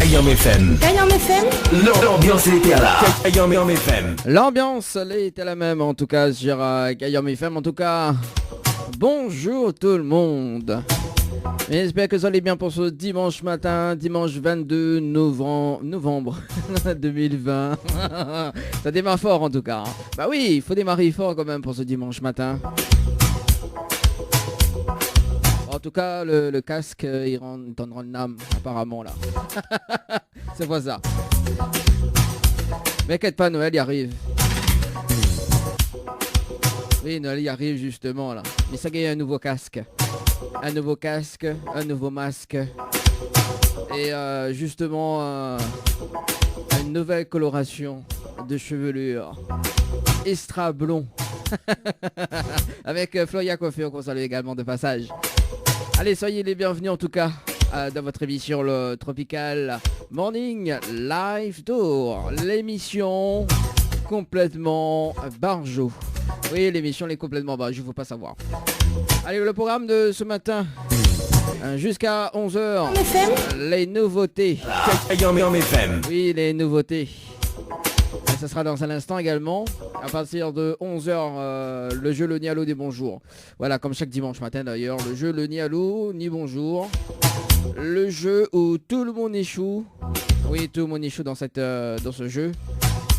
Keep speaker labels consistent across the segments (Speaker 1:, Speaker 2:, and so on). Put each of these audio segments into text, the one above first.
Speaker 1: Kayam FM.
Speaker 2: Kayam FM.
Speaker 1: L'ambiance était là. Kayam FM.
Speaker 3: L'ambiance était la même en tout cas sur Kayam FM. En tout cas, bonjour tout le monde. J'espère que vous allez bien pour ce dimanche matin, dimanche 22 novembre 2020. Ça démarre fort en tout cas. Bah oui, il faut démarrer fort quand même pour ce dimanche matin. En tout cas, le casque, il donnera une âme, apparemment, là. C'est pas ça. Mais inquiète pas, Noël y arrive. Oui, Noël y arrive, justement, là. Mais ça gagne un nouveau casque. Un nouveau casque, un nouveau masque. Et justement, une nouvelle coloration de chevelure. Extra blond. Avec Floria Coiffure, qu'on salue également de passage. Allez, soyez les bienvenus en tout cas dans votre émission le Tropical Morning Live Tour. L'émission complètement barjo. Oui, l'émission est complètement barjo, faut pas savoir. Allez, le programme de ce matin, jusqu'à 11h, les nouveautés.
Speaker 1: FM.
Speaker 3: Oui, les nouveautés. Et ça sera dans un instant également, à partir de 11h, le jeu Le Nialo des bonjours. Voilà, comme chaque dimanche matin d'ailleurs, le jeu Le Nialo ni bonjour. Le jeu où tout le monde échoue. Oui, tout le monde échoue dans ce jeu.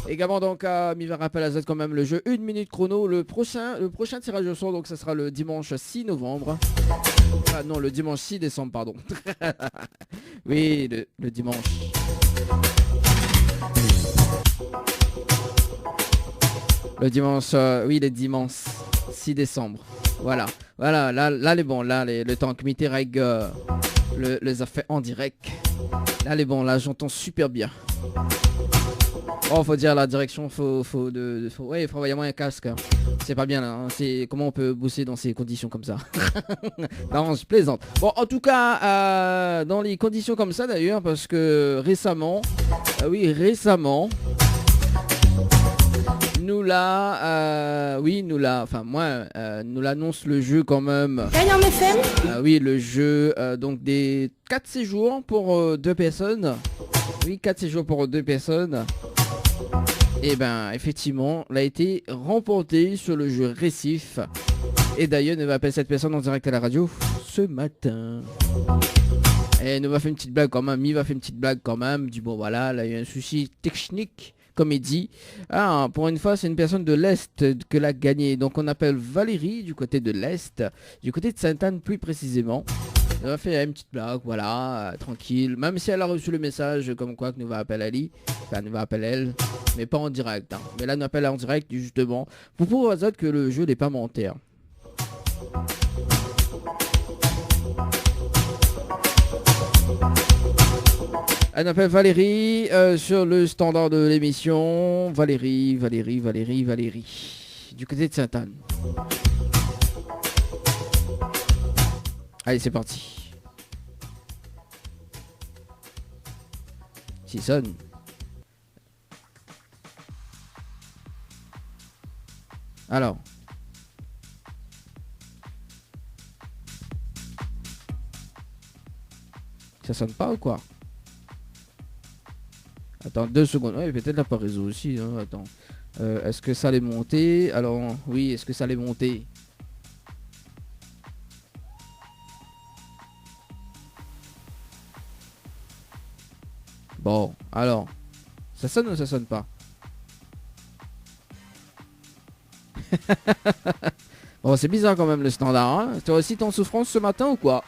Speaker 3: Également donc, il va rappeler à Z quand même le jeu 1 minute chrono. Le prochain tirage au sort, donc ça sera le dimanche 6 novembre. Ah non, le dimanche 6 décembre, pardon. Oui, le dimanche. Le dimanche, oui, le dimanche 6 décembre. Voilà, là les bons, là le temps que Mité règle les affaires en direct. Là les bons, là j'entends super bien. Oh, faut dire la direction, faut envoyer moi un casque. Hein. C'est pas bien là, hein. C'est comment on peut bosser dans ces conditions comme ça. Non, je plaisante. Bon, en tout cas, dans les conditions comme ça d'ailleurs, parce que récemment, nous l'annonce le jeu quand même.
Speaker 2: Kayam FM.
Speaker 3: Oui, le jeu, donc des 4 séjours pour 2 personnes. Oui, 4 séjours pour 2 personnes. Et ben, effectivement, il a été remporté sur le jeu Récif. Et d'ailleurs, nous va appeler cette personne en direct à la radio ce matin. Et nous va faire une petite blague quand même. Il va faire une petite blague quand même. Du bon, voilà, là, il y a un souci technique. Comme il dit, pour une fois c'est une personne de l'Est que l'a gagné. Donc on appelle Valérie du côté de l'Est, du côté de Sainte-Anne plus précisément. Elle va faire une petite blague, voilà, tranquille. Même si elle a reçu le message comme quoi que nous va appeler Ali, enfin nous va appeler elle, mais pas en direct. Hein. Mais là nous appelle en direct justement pour prouver aux autres que le jeu n'est pas menteur. Elle m'appelle Valérie sur le standard de l'émission. Valérie. Du côté de Sainte-Anne. Allez, c'est parti. S'il sonne. Alors. Ça sonne pas ou quoi? Attends, 2 secondes. Ouais, peut-être là pas réseau aussi. Hein. Attends. Est-ce que ça allait monter? Alors, oui, est-ce que ça allait monter? Bon, alors. Ça sonne ou ça sonne pas? Bon, c'est bizarre quand même le standard. Hein. Toi aussi, t'es en souffrance ce matin ou quoi?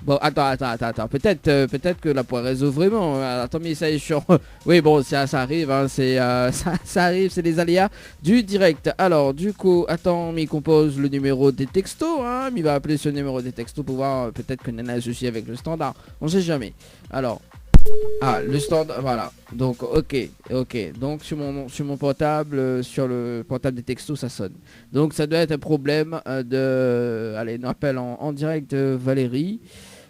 Speaker 3: Bon, attends. Peut-être que la poire réseau vraiment. Attends, mais ça est chiant. Oui, bon, ça arrive. Hein, ça arrive, c'est les aléas du direct. Alors, du coup, attends, mais il compose le numéro des textos. Hein, il va appeler ce numéro des textos pour voir peut-être que Nana associe avec le standard. On sait jamais. Alors, le standard, voilà. Donc, ok. Donc, sur mon portable, sur le portable des textos, ça sonne. Donc, ça doit être un problème Allez, on appelle en direct Valérie.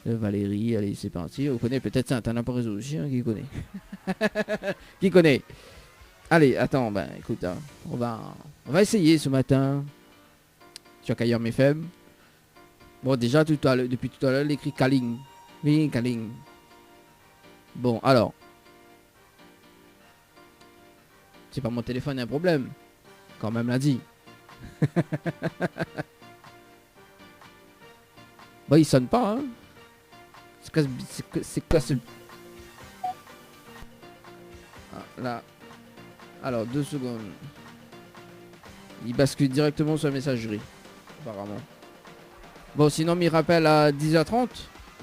Speaker 3: Valérie, allez, c'est parti. Vous connaissez peut-être ça, t'en as pas réseau aussi, hein, qui connaît. Qui connaît. Allez, attends, ben écoute, hein, on va essayer ce matin sur Kayam FM. Bon, déjà depuis tout à l'heure, il écrit Kaling. Oui, Kaling. Bon, alors. C'est pas mon téléphone, un problème. Quand même l'a dit. Bah, il sonne pas, hein. C'est quoi ce... Ah, là. Alors, 2 secondes. Il bascule directement sur la messagerie. Apparemment. Bon, sinon, il rappelle à 10h30.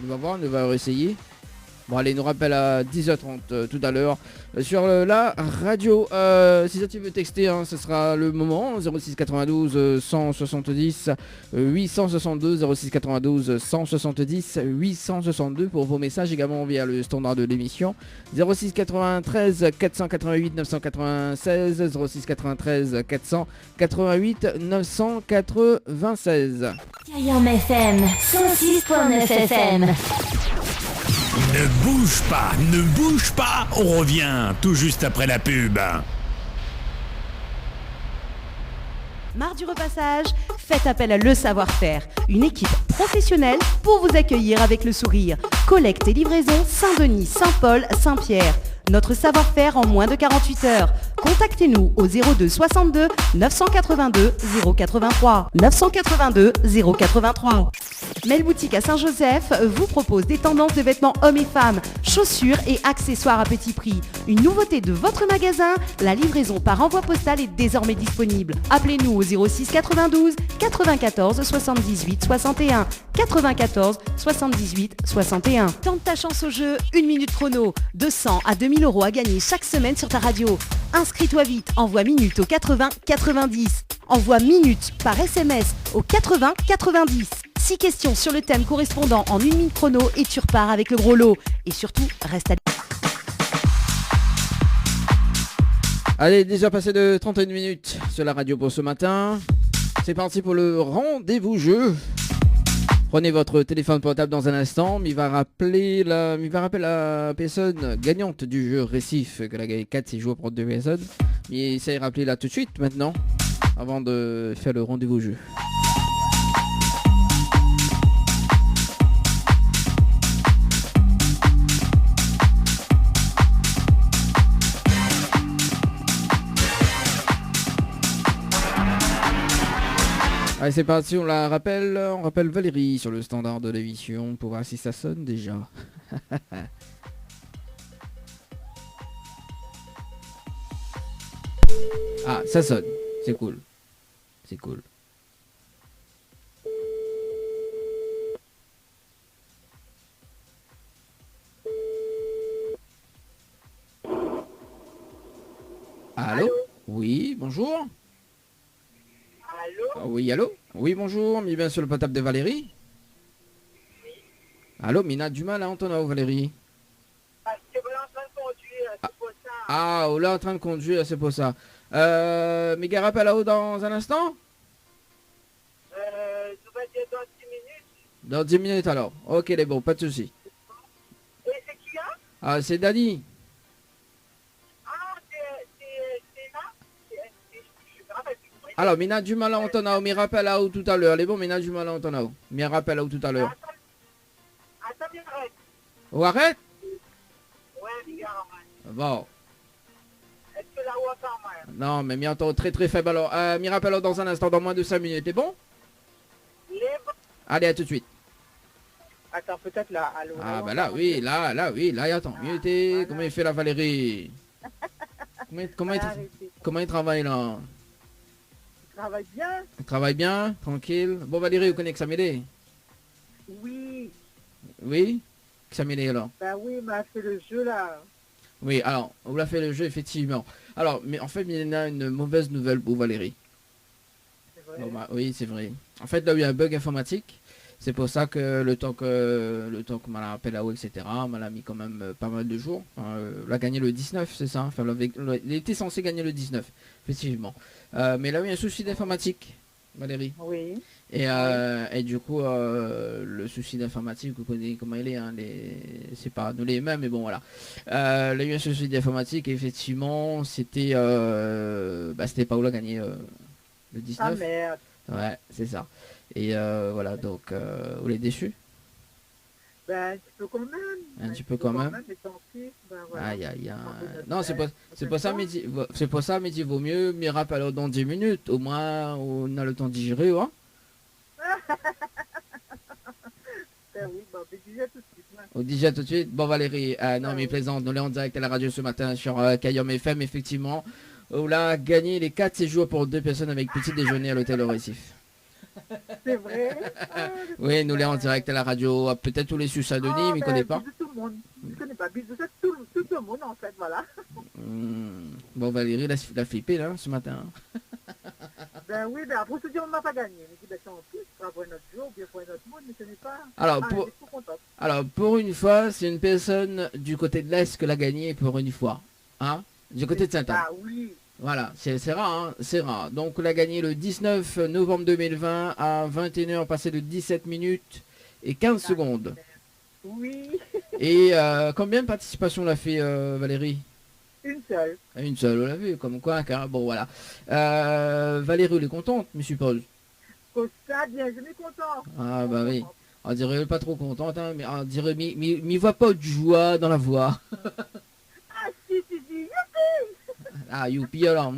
Speaker 3: On va voir, on va réessayer. Bon, allez, il nous rappelle à 10h30 tout à l'heure sur la radio. Si ça tu veux texter, hein, ce sera le moment. 06 92 170 862 06 92 170 862 pour vos messages également via le standard de l'émission. 06 93 488 996 06 93 488 996.
Speaker 2: Kayam FM 106.9 FM.
Speaker 4: Ne bouge pas, on revient tout juste après la pub.
Speaker 5: Marre du repassage? Faites appel à Le Savoir-Faire, une équipe professionnelle pour vous accueillir avec le sourire. Collecte et livraison Saint-Denis, Saint-Paul, Saint-Pierre. Notre savoir-faire en moins de 48 heures. Contactez-nous au 02 62 982 083 982 083. Mel Boutique à Saint-Joseph vous propose des tendances de vêtements hommes et femmes, chaussures et accessoires à petit prix. Une nouveauté de votre magasin, la livraison par envoi postal est désormais disponible. Appelez-nous au 06 92 94 78 61 94 78 61. Tente ta chance au jeu, 1 minute chrono, 200 à 2000 € à gagner chaque semaine sur ta radio. Inscris-toi vite, envoie minute au 80 90. Envoie minute par SMS au 80 90. 6 questions sur le thème correspondant en 1 minute chrono et tu repars avec le gros lot. Et surtout, reste à...
Speaker 3: Allez, déjà passé de 31 minutes sur la radio pour ce matin. C'est parti pour le rendez-vous jeu. Prenez votre téléphone portable dans un instant. Il va rappeler la personne gagnante du jeu Récif qu'elle a gagné 4 jours pour 2 personnes. Mais ça ira rappeler là tout de suite maintenant avant de faire le rendez-vous jeu. Allez, c'est parti, on rappelle Valérie sur le standard de l'émission pour voir si ça sonne déjà. Ah, ça sonne, c'est cool. C'est cool. Allô? Oui, bonjour.
Speaker 6: Allô?
Speaker 3: Oui, allô? Oui, bonjour, mis bien sur le portable de Valérie. Allô, Mina, du mal à entendre Valérie.
Speaker 6: Parce que vous êtes en train de conduire, c'est pour ça.
Speaker 3: Ah, on est en train de conduire, c'est pour ça. Mais gars, rappelle là-haut dans un instant?
Speaker 6: Je vais dire dans 10 minutes.
Speaker 3: Dans 10 minutes alors. Ok, les bon, pas de soucis.
Speaker 6: Et c'est qui, hein?
Speaker 3: Ah, c'est Dani.
Speaker 6: Ah, c'est là? Je me rappelle plus.
Speaker 3: Alors, Mina, du mal à entendre, mais rappelle là-haut tout à l'heure. Les bon, Mina, du mal à entendre. Mais rappelle là-haut tout à l'heure.
Speaker 6: Attends, bien, arrête.
Speaker 3: Oh, arrête?
Speaker 6: Ouais, les gars,
Speaker 3: Bon.
Speaker 6: est-ce que là-haut entend mal?
Speaker 3: Non, mais mi entend très très faible alors. Mi rappelle dans un instant, dans moins de 5 minutes. C'est bon?
Speaker 6: Les bons.
Speaker 3: Allez, à tout de suite.
Speaker 6: Attends, peut-être là, allô.
Speaker 3: Ah, bah là, oui, là, attends. Mieux t'es. Comment il fait la Valérie? Comment il travaille là?
Speaker 6: Tu travailles bien?
Speaker 3: Il travaille bien, tranquille. Bon, Valérie, vous connaissez Xamédé?
Speaker 6: Oui.
Speaker 3: Oui? Xamédé alors?
Speaker 6: Ben oui, il m'a fait le jeu là.
Speaker 3: Oui, alors, on l'a fait le jeu, effectivement. Alors, mais en fait, il y a une mauvaise nouvelle pour Valérie.
Speaker 6: C'est vrai.
Speaker 3: Bon, bah, oui, c'est vrai. En fait, là, il y a eu un bug informatique. C'est pour ça que le temps qu'on m'a appelé à haut, etc., on l'a mis quand même pas mal de jours. On l'a gagné le 19, c'est ça. Enfin, il était censé gagner le 19, effectivement. Mais là, il y a eu un souci d'informatique, Valérie.
Speaker 6: Oui.
Speaker 3: Et du coup, le souci d'informatique, vous connaissez comment il est, hein, c'est pas nous les mêmes, mais bon voilà. Il y a eu un souci d'informatique et effectivement, c'était Paola gagné le 19.
Speaker 6: Ah merde.
Speaker 3: Ouais, c'est ça. Et voilà, donc, vous l'êtes déçu?
Speaker 6: Ben, un petit peu quand même.
Speaker 3: Un petit peu quand même.
Speaker 6: Mais tant pis, ben voilà.
Speaker 3: Aïe aïe aïe.
Speaker 6: On fait notre
Speaker 3: Non, c'est pas ça,
Speaker 6: temps.
Speaker 3: Mehdi. C'est pas ça, Mehdi. Vaut mieux m'y rappeler alors dans 10 minutes. Au moins, on a le temps d'y gérer, hein.
Speaker 6: Ben oui, bon, ben, déjà tout de suite. Ouais.
Speaker 3: On dit déjà tout de suite. Bon, Valérie, non, mais plaisante. Nous sommes en direct à la radio ce matin sur Kayom FM, effectivement. On a gagné les 4 séjours pour 2 personnes avec petit déjeuner à l'hôtel au Récif.
Speaker 6: C'est vrai.
Speaker 3: Oui, nous sommes en direct à la radio. Peut-être tous les sous Saint-Denis, mais il ne connaît pas.
Speaker 6: Bisous tout le monde. Je connais pas. Bisous à tout le monde, en fait, voilà.
Speaker 3: Bon, Valérie l'a flippé, là, ce matin.
Speaker 6: Ben oui, ben après, se dire, on n'a pas gagné. Mais dis, ben, c'est en plus, pour avoir notre jour, ou bien pour notre monde, mais ce n'est pas.
Speaker 3: Alors,
Speaker 6: Ah,
Speaker 3: pour...
Speaker 6: je suis trop contente.
Speaker 3: Alors, pour une fois, c'est une personne du côté de l'Est que l'a gagné pour une fois. Hein? Du côté de Saint-Anne.
Speaker 6: Ah oui.
Speaker 3: Voilà, c'est rare, hein? C'est rare. Donc, on l'a gagné le 19 novembre 2020 à 21h, passé de 17 minutes et 15 secondes.
Speaker 6: Oui.
Speaker 3: Et combien de participations l'a fait Valérie?
Speaker 6: Une seule.
Speaker 3: Une seule, on l'a vu, comme quoi, car, bon, voilà. Valérie, elle est contente, je suppose.
Speaker 6: Pour ça, bien, je suis content.
Speaker 3: Ah, bah oui. On dirait elle est pas trop contente, hein, mais on dirait, m'y voit pas de joie dans la voix.
Speaker 6: Ah, si, youpi.
Speaker 3: Ah, youpi alors.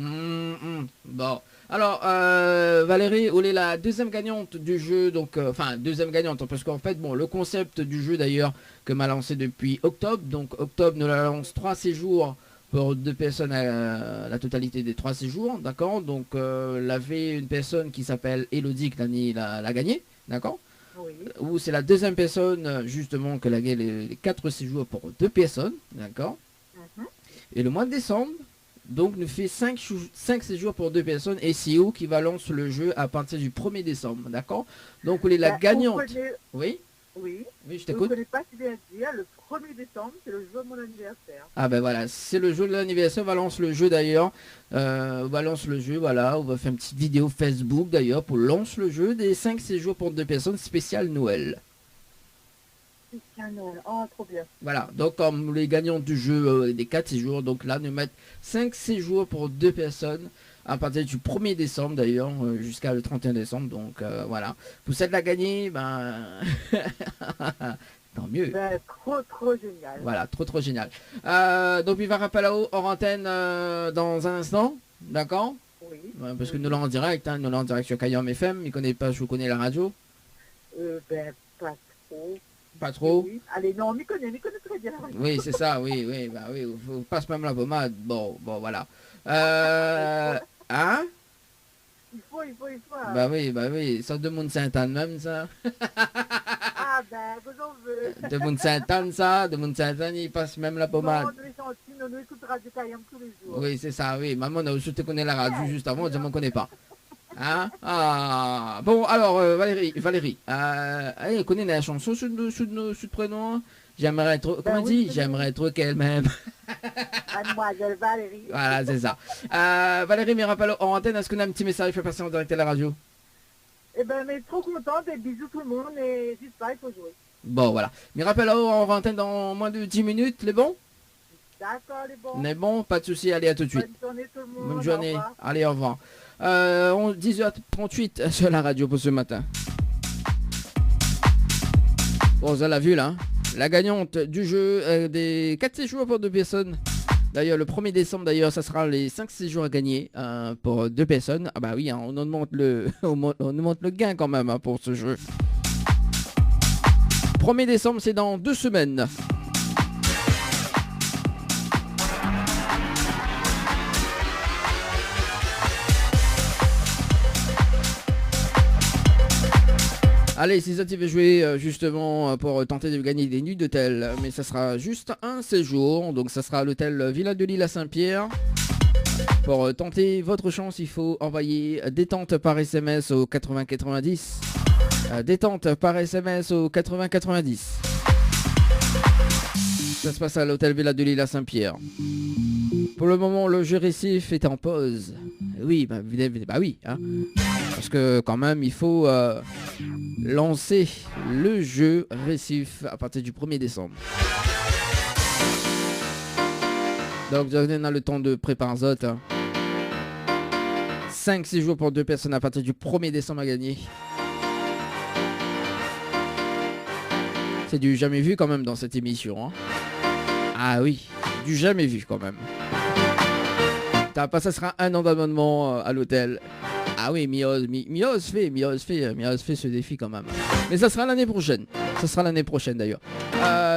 Speaker 3: Bon. Alors, Valérie, elle est la deuxième gagnante du jeu. Donc, enfin, deuxième gagnante. Parce qu'en fait, bon, le concept du jeu d'ailleurs, que m'a lancé depuis octobre. Donc, octobre nous la lance 3 séjours pour 2 personnes à la totalité des 3 séjours. D'accord. Donc, elle avait une personne qui s'appelle Elodie qui l'a gagné. D'accord.
Speaker 6: Oui.
Speaker 3: Ou c'est la deuxième personne, justement, que l'a gagné les 4 séjours pour 2 personnes. D'accord. Et le mois de décembre, donc, nous fait 5 séjours pour 2 personnes et c'est eux qui va lancer le jeu à partir du 1er décembre, d'accord? Donc, on est la gagnante. Oui?
Speaker 6: Oui.
Speaker 3: Oui, je
Speaker 6: Je ne
Speaker 3: t'écoute.
Speaker 6: connais pas si bien dire, le 1er décembre, c'est le jour de mon anniversaire.
Speaker 3: Ah ben voilà, c'est le jeu de l'anniversaire, on va lancer le jeu d'ailleurs. On va lancer le jeu, voilà, on va faire une petite vidéo Facebook d'ailleurs pour lancer le jeu des 5 séjours pour 2 personnes spécial Noël.
Speaker 6: Spécial Noël, oh trop bien.
Speaker 3: Voilà, donc comme les gagnants du jeu des 4 séjours, donc là nous mettons 5 séjours pour 2 personnes à partir du 1er décembre d'ailleurs jusqu'à le 31 décembre, donc voilà. Vous êtes la gagner, ben tant mieux.
Speaker 6: Ben, trop génial.
Speaker 3: Voilà, trop génial. Donc il va rappeler là-haut hors antenne dans un instant, d'accord?
Speaker 6: Oui.
Speaker 3: Ouais, parce que nous l'avons en direct, hein, nous l'avons en direct sur Kayom FM, il connaît pas, je connais la radio.
Speaker 6: Ben, pas trop.
Speaker 3: Pas trop.
Speaker 6: Oui. Allez, non, on m'y connaît très bien.
Speaker 3: Oui, c'est ça, oui, bah oui, faut passe même la pommade. Bon, voilà. Hein?
Speaker 6: Il faut.
Speaker 3: Bah oui, ça de Mont Sainte-Anne même, ça.
Speaker 6: Ah ben, vous en veux.
Speaker 3: De Mont Sainte-Anne, ça, de Mont Sainte-Anne, il passe même la pommade.
Speaker 6: Non, nous sommes gentils, nous écoutons Radio Kayam tous les jours.
Speaker 3: Oui, c'est ça, oui. Maman, on a aussi te connaît la radio juste avant, on ne connaît pas. Hein? Ah. Bon, alors, Valérie, elle connaît la chanson sous le prénom. J'aimerais être, comment on dit?
Speaker 6: Oui,
Speaker 3: J'aimerais être qu'elle-même.
Speaker 6: Mademoiselle Valérie.
Speaker 3: Voilà, c'est ça. Valérie, me rappelle en antenne, est-ce qu'on a un petit message fait passer en direct à la radio?
Speaker 6: Eh ben, mais trop contente et bisous tout le monde et juste pas, il faut jouer.
Speaker 3: Bon, voilà. Me rappelle en antenne dans moins de 10 minutes, les bons?
Speaker 6: D'accord, les bons.
Speaker 3: Les bons, pas de souci, allez, à tout de suite.
Speaker 6: Bonne journée tout le monde.
Speaker 3: Bonne journée.
Speaker 6: Au revoir.
Speaker 3: Allez, au revoir. 10h38 sur la radio pour ce matin. Bon, vous l'a vu là. La gagnante du jeu des 4 séjours pour 2 personnes. D'ailleurs, le 1er décembre, d'ailleurs, ça sera les 5 séjours à gagner pour 2 personnes. Ah bah oui, hein, on augmente le gain quand même hein, pour ce jeu. 1er décembre, c'est dans 2 semaines. Allez, si ça tu veux jouer justement pour tenter de gagner des nuits d'hôtel, mais ça sera juste un séjour, donc ça sera à l'hôtel Villa de Lille à Saint-Pierre. Pour tenter votre chance, il faut envoyer détente par SMS au 8090. Détente par SMS au 8090. Ça se passe à l'hôtel Villa de Lille à Saint-Pierre. Pour le moment, le jeu récif est en pause. Oui, bah oui, hein. Parce que quand même, il faut lancer le jeu récif à partir du 1er décembre. Donc, on a le temps de préparer Zot. Hein. 5 séjours pour 2 personnes à partir du 1er décembre à gagner. C'est du jamais vu quand même dans cette émission. Hein. Ah oui, du jamais vu quand même. Ça sera 1 an d'abonnement à l'hôtel. Ah oui, Mioz fait ce défi quand même. Mais ça sera l'année prochaine. Ça sera l'année prochaine d'ailleurs.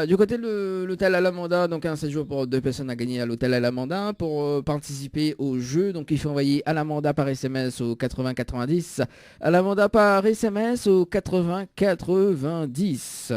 Speaker 3: Du côté de l'hôtel Alamanda, donc un séjour pour 2 personnes à gagner à l'hôtel Alamanda. Pour participer au jeu, donc il faut envoyer Alamanda par SMS au 80 90. Alamanda par SMS au 80 90.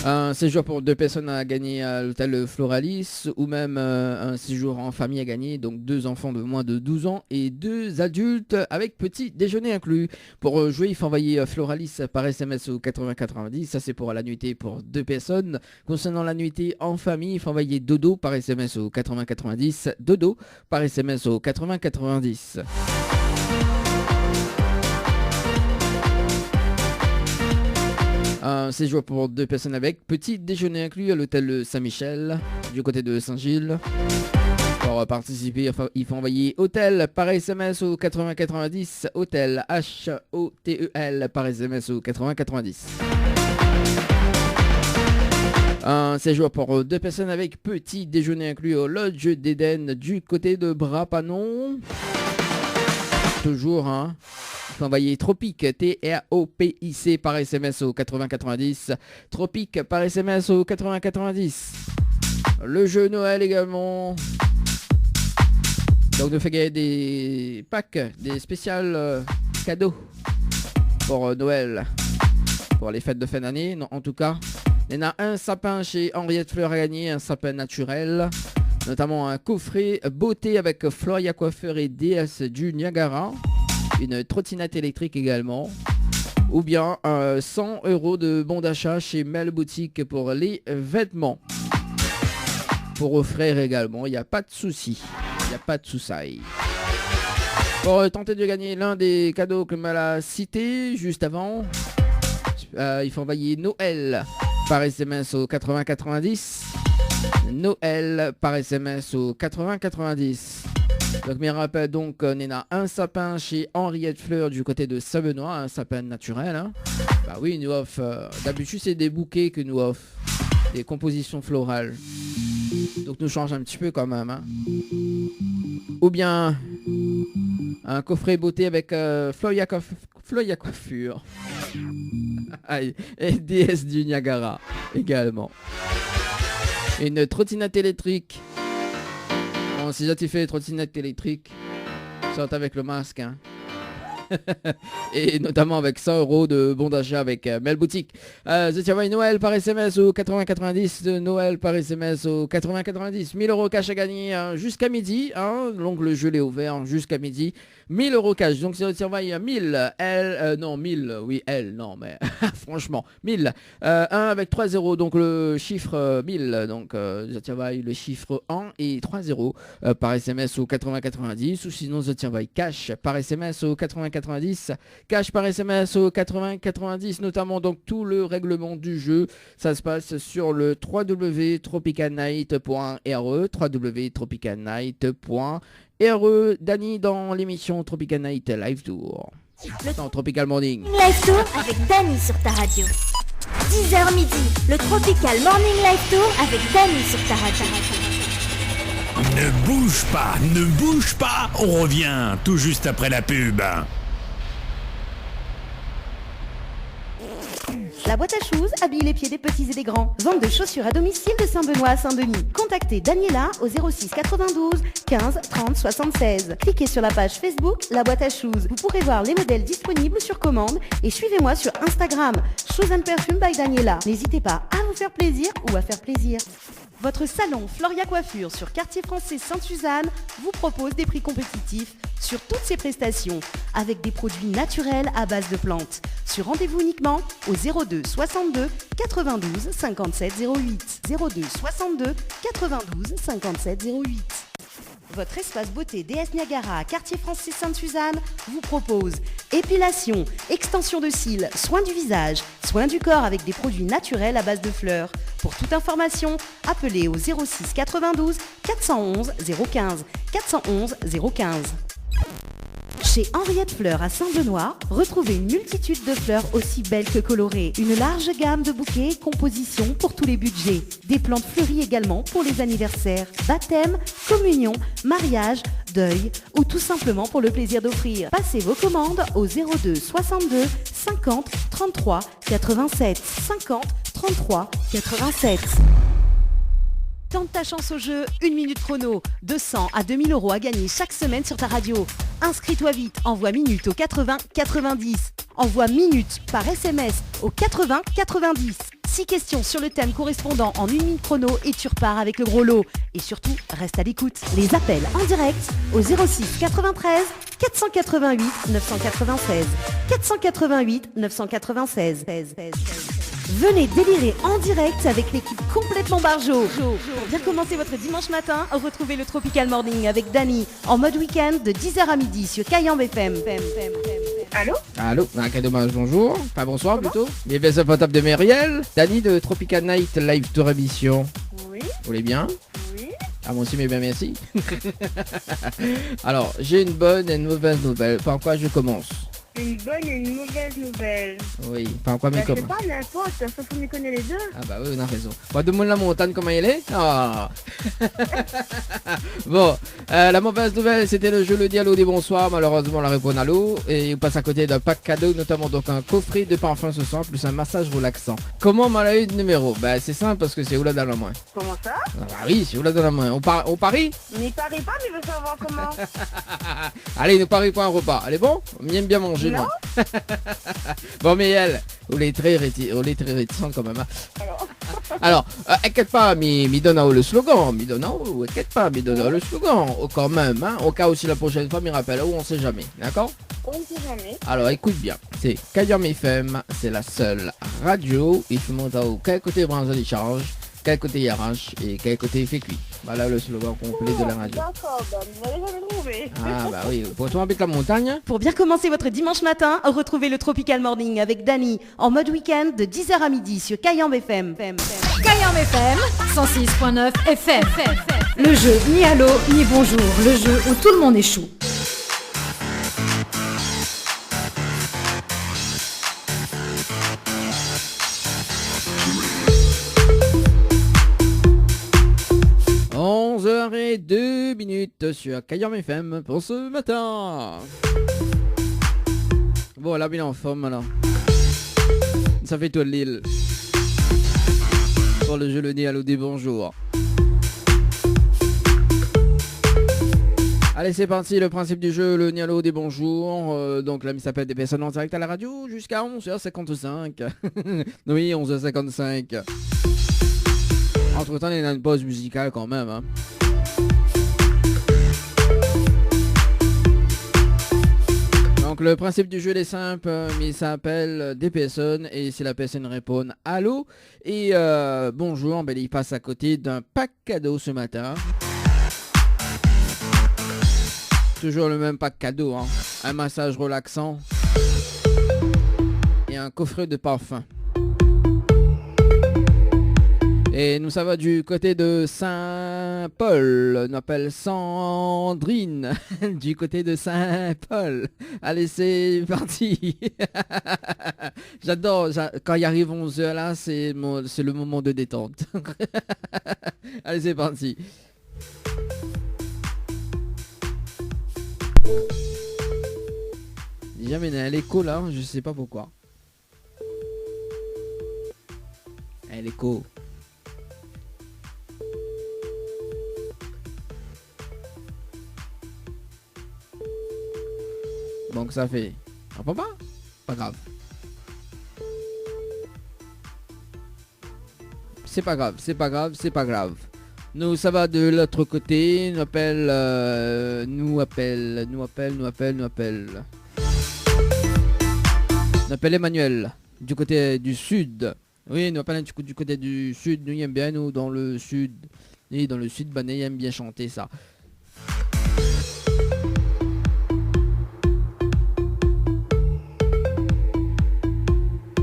Speaker 3: Un séjour pour 2 personnes à gagner à l'hôtel Floralis ou même un séjour en famille à gagner, donc 2 enfants de moins de 12 ans et 2 adultes avec petit déjeuner inclus. Pour jouer, il faut envoyer Floralis par SMS au 80 90, ça c'est pour la nuitée pour 2 personnes. Concernant la nuitée en famille, il faut envoyer Dodo par SMS au 80 90, Dodo par SMS au 80 90. Un séjour pour 2 personnes avec petit déjeuner inclus à l'hôtel Saint-Michel du côté de Saint-Gilles. Pour participer, il faut envoyer hôtel par SMS au 80 90, hôtel HOTEL par SMS au 80 90. Un séjour pour 2 personnes avec petit déjeuner inclus au Lodge d'Éden du côté de Brapanon. Toujours, hein. Il faut envoyer Tropic, TROPIC par SMS au 80 90. Tropic par SMS au 80 90. Le jeu Noël également. Donc nous fait gagner des packs, des spéciales cadeaux pour Noël. Pour les fêtes de fin d'année, non, en tout cas. Il y en a un sapin chez Henriette Fleur à gagner, un sapin naturel. Notamment un coffret beauté avec Floria Coiffeur et DS du Niagara. Une trottinette électrique également. Ou bien 100 € de bon d'achat chez Mel Boutique pour les vêtements. Pour offrir également, il n'y a pas de souci. Il n'y a pas de souci. Pour tenter de gagner l'un des cadeaux que Mal a cité juste avant, il faut envoyer Noël par SMS au 80 90. Noël par SMS au 80 90. Donc me rappelle donc on a un sapin chez Henriette Fleur du côté de Saint-Benoît, un sapin naturel. Hein. Bah oui, nous offre d'habitude c'est des bouquets que nous offre, des compositions florales. Donc nous change un petit peu quand même. Hein. Ou bien un coffret beauté avec Floria Coiffure. Et DS du Niagara également. Une trottinette électrique. Bon, si tu fais les trottinettes électriques, sortent avec le masque. Hein. Et notamment avec 100 € de bon d'achat avec Mel Boutique. Noël par SMS au 80 90. Noël par SMS au 80 90. 1000 € cash à gagner jusqu'à midi. Hein. Donc le jeu est ouvert jusqu'à midi. 1000 € cash. Donc si tu envoies 1000, non 1000, oui L, non mais franchement 1000. 1 avec 3 0, donc le chiffre 1000. Donc tu envoies le chiffre 1 et 3 0 par SMS au 80 90. Ou sinon tu envoies cash par SMS au 80 90. Cash par SMS au 80 90. Notamment donc tout le règlement du jeu. Ça se passe sur le www.tropicalnight.re www.tropicalnight.re. Dani dans l'émission Tropical Night Live Tour. Dans Tropical Morning.
Speaker 2: Live Tour avec Dani sur ta radio. 10h midi, le Tropical Morning Live Tour avec Dani sur ta radio.
Speaker 4: Ne bouge pas, on revient tout juste après la pub.
Speaker 5: La boîte à shoes habille les pieds des petits et des grands. Vente de chaussures à domicile de Saint-Benoît à Saint-Denis. Contactez Daniela au 06 92 15 30 76. Cliquez sur la page Facebook La Boîte à Shoes. Vous pourrez voir les modèles disponibles sur commande et suivez-moi sur Instagram Shoes and Perfume by Daniela. N'hésitez pas à vous faire plaisir ou à faire plaisir. Votre salon Floria Coiffure sur Quartier Français Sainte-Suzanne vous propose des prix compétitifs sur toutes ses prestations avec des produits naturels à base de plantes. Sur rendez-vous uniquement au 02 62 92 57 08. 02 62 92 57 08. Votre espace beauté DS Niagara à Quartier Français Sainte-Suzanne vous propose épilation, extension de cils, soins du visage, soins du corps avec des produits naturels à base de fleurs, Pour toute information, appelez au 06 92 411 015 411 015. Chez Henriette Fleurs à Saint-Benoît, retrouvez une multitude de fleurs aussi belles que colorées. Une large gamme de bouquets et compositions pour tous les budgets. Des plantes fleuries également pour les anniversaires, baptêmes, communions, mariages, deuil ou tout simplement pour le plaisir d'offrir. Passez vos commandes au 02 62 50 33 87 50 33 87. Tente ta chance au jeu, 1 minute chrono, 200 à 2000 € à gagner chaque semaine sur ta radio. Inscris-toi vite, envoie minute au 80 90. Envoie minute par SMS au 80 90. 6 questions sur le thème correspondant en 1 minute chrono et tu repars avec le gros lot. Et surtout, reste à l'écoute. Les appels en direct au 06 93 488 996. 488 996. Venez délirer en direct avec l'équipe complètement barjo. Pour bien commencer votre dimanche matin, retrouvez le Tropical Morning avec Dani en mode week-end de 10h à midi sur Kayam FM.
Speaker 6: Allô?
Speaker 3: Allô, un cadeau bonjour, pas bonsoir plutôt. Les baisses potable de Mériel, Dani de Tropical Night Live Tour émission.
Speaker 6: Oui,
Speaker 3: Vous voulez bien?
Speaker 6: oui.
Speaker 3: Ah moi aussi mais bien merci. Alors, j'ai une bonne et une mauvaise nouvelle. Par quoi je commence?
Speaker 6: Une bonne et une mauvaise nouvelle.
Speaker 3: Oui, par quoi mais
Speaker 6: Bah,
Speaker 3: comment?
Speaker 6: c'est pas n'importe, ça faut me connaître les deux.
Speaker 3: Ah bah oui, on a raison. Bon, demande la montagne comment elle est. Ah. Bon, la mauvaise nouvelle, c'était le jeu Le Dialogue des Bonsoirs. Malheureusement, la réponse à l'eau. Et on passe à côté d'un pack cadeau, notamment donc un coffret de parfum ce soir, plus un massage relaxant. Comment m'a eu de numéro? Bah c'est simple parce que c'est Oula dans la main.
Speaker 6: Comment ça?
Speaker 3: Ah bah oui, c'est Oula dans la main. On parie?
Speaker 6: Mais parie pas, mais veut savoir comment.
Speaker 3: Allez, nous parie pour un repas. Allez bon? On aime bien manger,
Speaker 6: Non.
Speaker 3: moi. Bon, mais elle, on est très réticente quand même. Hein. Alors, inquiète pas, mi donne le slogan. Mi donne inquiète pas, mi donne le slogan. Quand même, hein. Au cas où si la prochaine fois, mi rappelle où on sait jamais. D'accord?
Speaker 6: On ne sait jamais.
Speaker 3: Alors, écoute bien. C'est Kayam FM. C'est la seule radio. Il faut monter au quel côté branche de charge, quel côté arrache et quel côté fait cuit. Voilà le slogan complet de la radio.
Speaker 6: D'accord, bah, vous n'avez jamais trouvé.
Speaker 3: Ah bah oui, pour toi habite la montagne.
Speaker 5: Pour bien commencer votre dimanche matin, retrouvez le Tropical Morning avec Dani en mode week-end de 10h à midi sur Kayam FM.
Speaker 7: Kayam FM 106.9 FM. Le jeu ni allô ni bonjour, le jeu où tout le monde échoue.
Speaker 3: Et 2 minutes sur Kayam FM pour ce matin. Bon, là, bien en forme, alors. Ça fait toi l'île. Pour le jeu Le Dialogue des Bonjours. Allez, c'est parti, le principe du jeu, le Dialogue des Bonjours. Donc, l'ami s'appelle des personnes en direct à la radio jusqu'à 11h55. Oui, 11h55. Entre temps, il y a une pause musicale quand même, hein. Donc le principe du jeu est simple, il s'appelle des personnes et si la personne répond allô et bonjour, ben, il passe à côté d'un pack cadeau ce matin. Toujours le même pack cadeau, hein. Un massage relaxant et un coffret de parfum. Et nous ça va du côté de Saint-Paul, on appelle Sandrine, du côté de Saint-Paul. Allez, c'est parti. J'adore, quand il arrive 11h là, c'est le moment de détente. Allez, c'est parti. Jamais il y a l'écho là, je sais pas pourquoi. L'écho. Donc ça fait... On peut pas? Pas grave. C'est pas grave, c'est pas grave, c'est pas grave. Nous, ça va de l'autre côté. Nous appelle... Nous appelle Emmanuel. Du côté du sud. Oui, nous appelle du côté du sud. Nous aimons bien, nous, dans le sud. Oui, dans le sud, bah, nous aimons bien chanter ça.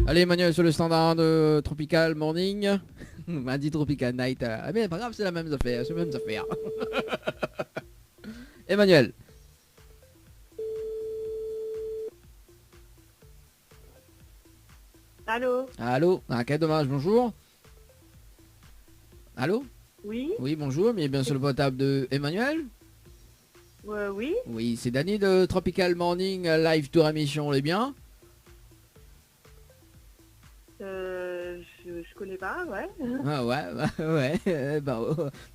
Speaker 3: Allez Emmanuel sur le standard de Tropical Morning. m'a dit Tropical Night. Ah mais pas grave, c'est la même affaire, c'est la même affaire. Emmanuel.
Speaker 6: Allô?
Speaker 3: Allô. Ah, quel dommage, bonjour. Allô.
Speaker 6: Oui?
Speaker 3: Oui, bonjour, mais bien sur le portable de Emmanuel.
Speaker 6: Oui?
Speaker 3: Oui, c'est Danny de Tropical Morning Live Tour Émission, les bien.
Speaker 6: Je connais pas, ouais.
Speaker 3: Ah ouais, bah,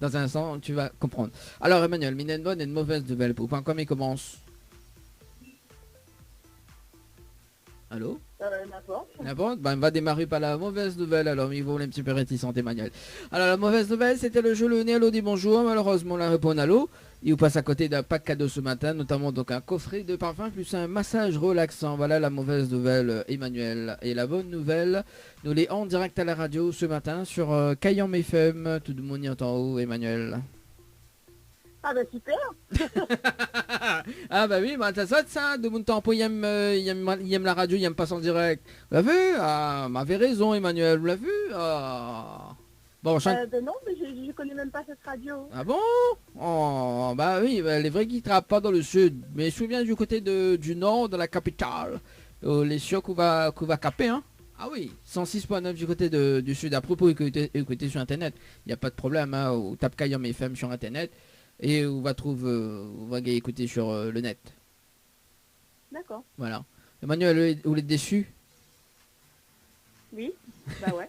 Speaker 3: dans un instant, tu vas comprendre. Alors Emmanuel, il y a une bonne et une mauvaise nouvelle pour point.com et commence. Allô?
Speaker 6: N'importe.
Speaker 3: N'importe, ben, on va démarrer par la mauvaise nouvelle, alors il vaut un petit peu réticent Emmanuel. Alors la mauvaise nouvelle, c'était le jeu Le Nez Allô dit bonjour, malheureusement la réponse Allô. Il vous passe à côté d'un pack cadeau ce matin, notamment donc un coffret de parfum plus un massage relaxant. Voilà la mauvaise nouvelle Emmanuel. Et la bonne nouvelle, nous les en direct à la radio ce matin sur Kayam FM. Tout le monde y entend haut Emmanuel.
Speaker 6: Ah ben super.
Speaker 3: Ah bah oui, bah ça saute ça, de mon temps, il aime la radio, il aime pas en direct. Vous l'avez vu? Ah, m'avez raison Emmanuel, vous l'avez vu? Ah. Bon,
Speaker 6: Ben non, mais je connais même pas cette radio.
Speaker 3: Ah bon? Oh, bah oui, bah, les vrais qui travaillent pas dans le sud. Mais je me souviens du côté du nord, de la capitale. Les sûr qu'on va caper, hein? Ah oui, 106.9 du côté du sud. À propos, écoutez sur internet, il n'y a pas de problème, hein? Ou tape Kayam FM sur internet. Et on va écouter sur le net.
Speaker 6: D'accord.
Speaker 3: Voilà. Emmanuel, vous êtes déçu?
Speaker 6: Oui? Bah ouais.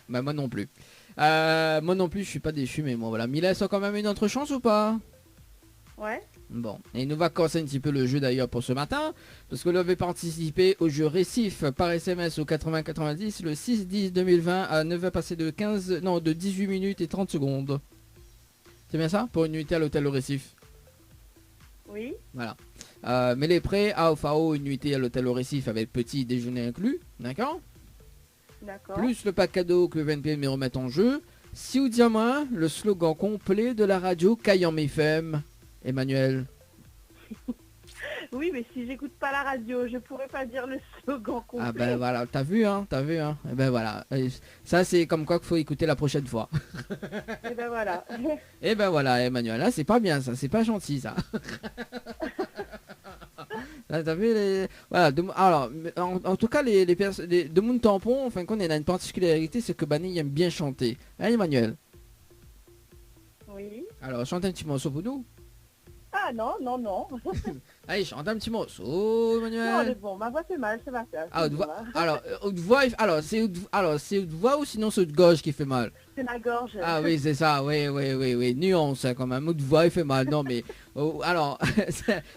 Speaker 3: Bah moi non plus. Moi non plus, je suis pas déçu, mais bon voilà. Mais il laisse quand même une autre chance ou pas?
Speaker 6: Ouais.
Speaker 3: Bon, et il nous va commencer un petit peu le jeu d'ailleurs pour ce matin, parce que vous avez participé au jeu Récif par SMS au 80-90 le 6-10-2020 à 9h passé de 18 minutes et 30 secondes. C'est bien ça? Pour une nuitée à l'hôtel au Récif.
Speaker 6: Oui.
Speaker 3: Voilà. Mais les prêts à OFAO, une nuitée à l'hôtel au Récif avec petit déjeuner inclus, d'accord?
Speaker 6: D'accord.
Speaker 3: Plus le pack cadeau que le VNP me remet en jeu. Si ou diamant, le slogan complet de la radio Kayam FM. Emmanuel.
Speaker 6: Oui, mais si j'écoute pas la radio, je pourrais pas dire le slogan complet.
Speaker 3: Ah ben voilà, t'as vu hein. Et ben voilà. Et ça c'est comme quoi qu'il faut écouter la prochaine fois.
Speaker 6: Et ben voilà.
Speaker 3: Et ben voilà Emmanuel, là c'est pas bien ça, c'est pas gentil ça. Là, t'as vu les... Voilà, alors, en tout cas, les de mon tampon, enfin, qu'on a une particularité, c'est que Bani il aime bien chanter. Hein, Emmanuel?
Speaker 6: Oui.
Speaker 3: Alors, chante un petit morceau pour nous.
Speaker 6: Ah non.
Speaker 3: Allez, chante un petit morceau,
Speaker 6: Non,
Speaker 3: Emmanuel.
Speaker 6: mais bon, ma voix fait mal, c'est ma soeur.
Speaker 3: Ah, haute voix. Alors, c'est haute voix ou sinon c'est haute gorge qui fait mal?
Speaker 6: C'est ma gorge.
Speaker 3: Ah oui, c'est ça, oui. Nuance hein, quand même. Haute voix, il fait mal. Non, mais alors,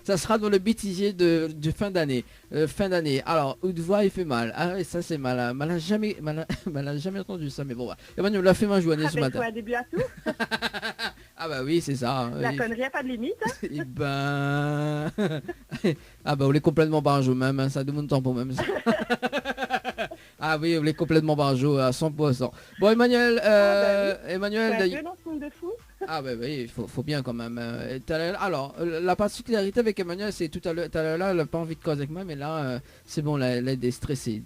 Speaker 3: ça sera dans le bêtisier de fin d'année. Alors, haute voix, il fait mal. Ah oui, ça c'est mal. Hein. Mal a jamais entendu ça, mais bon. Voilà. Emmanuel l'a fait ma journée ce matin.
Speaker 6: Un début à tout.
Speaker 3: Ah bah oui, c'est ça. Hein.
Speaker 6: La connerie a pas de limite. Hein.
Speaker 3: Eh ben... Ah bah on est complètement barjot même, hein, ça demande temps pour même ça. Ah oui, on est complètement barjot à 100%. Bon Emmanuel, Emmanuel...
Speaker 6: C'est un jeu dans ce monde de fou.
Speaker 3: Ah bah oui, il faut bien quand même. Alors, la particularité avec Emmanuel, c'est tout à l'heure, là, elle n'a pas envie de causer avec moi, mais là, c'est bon, là, elle est déstressée.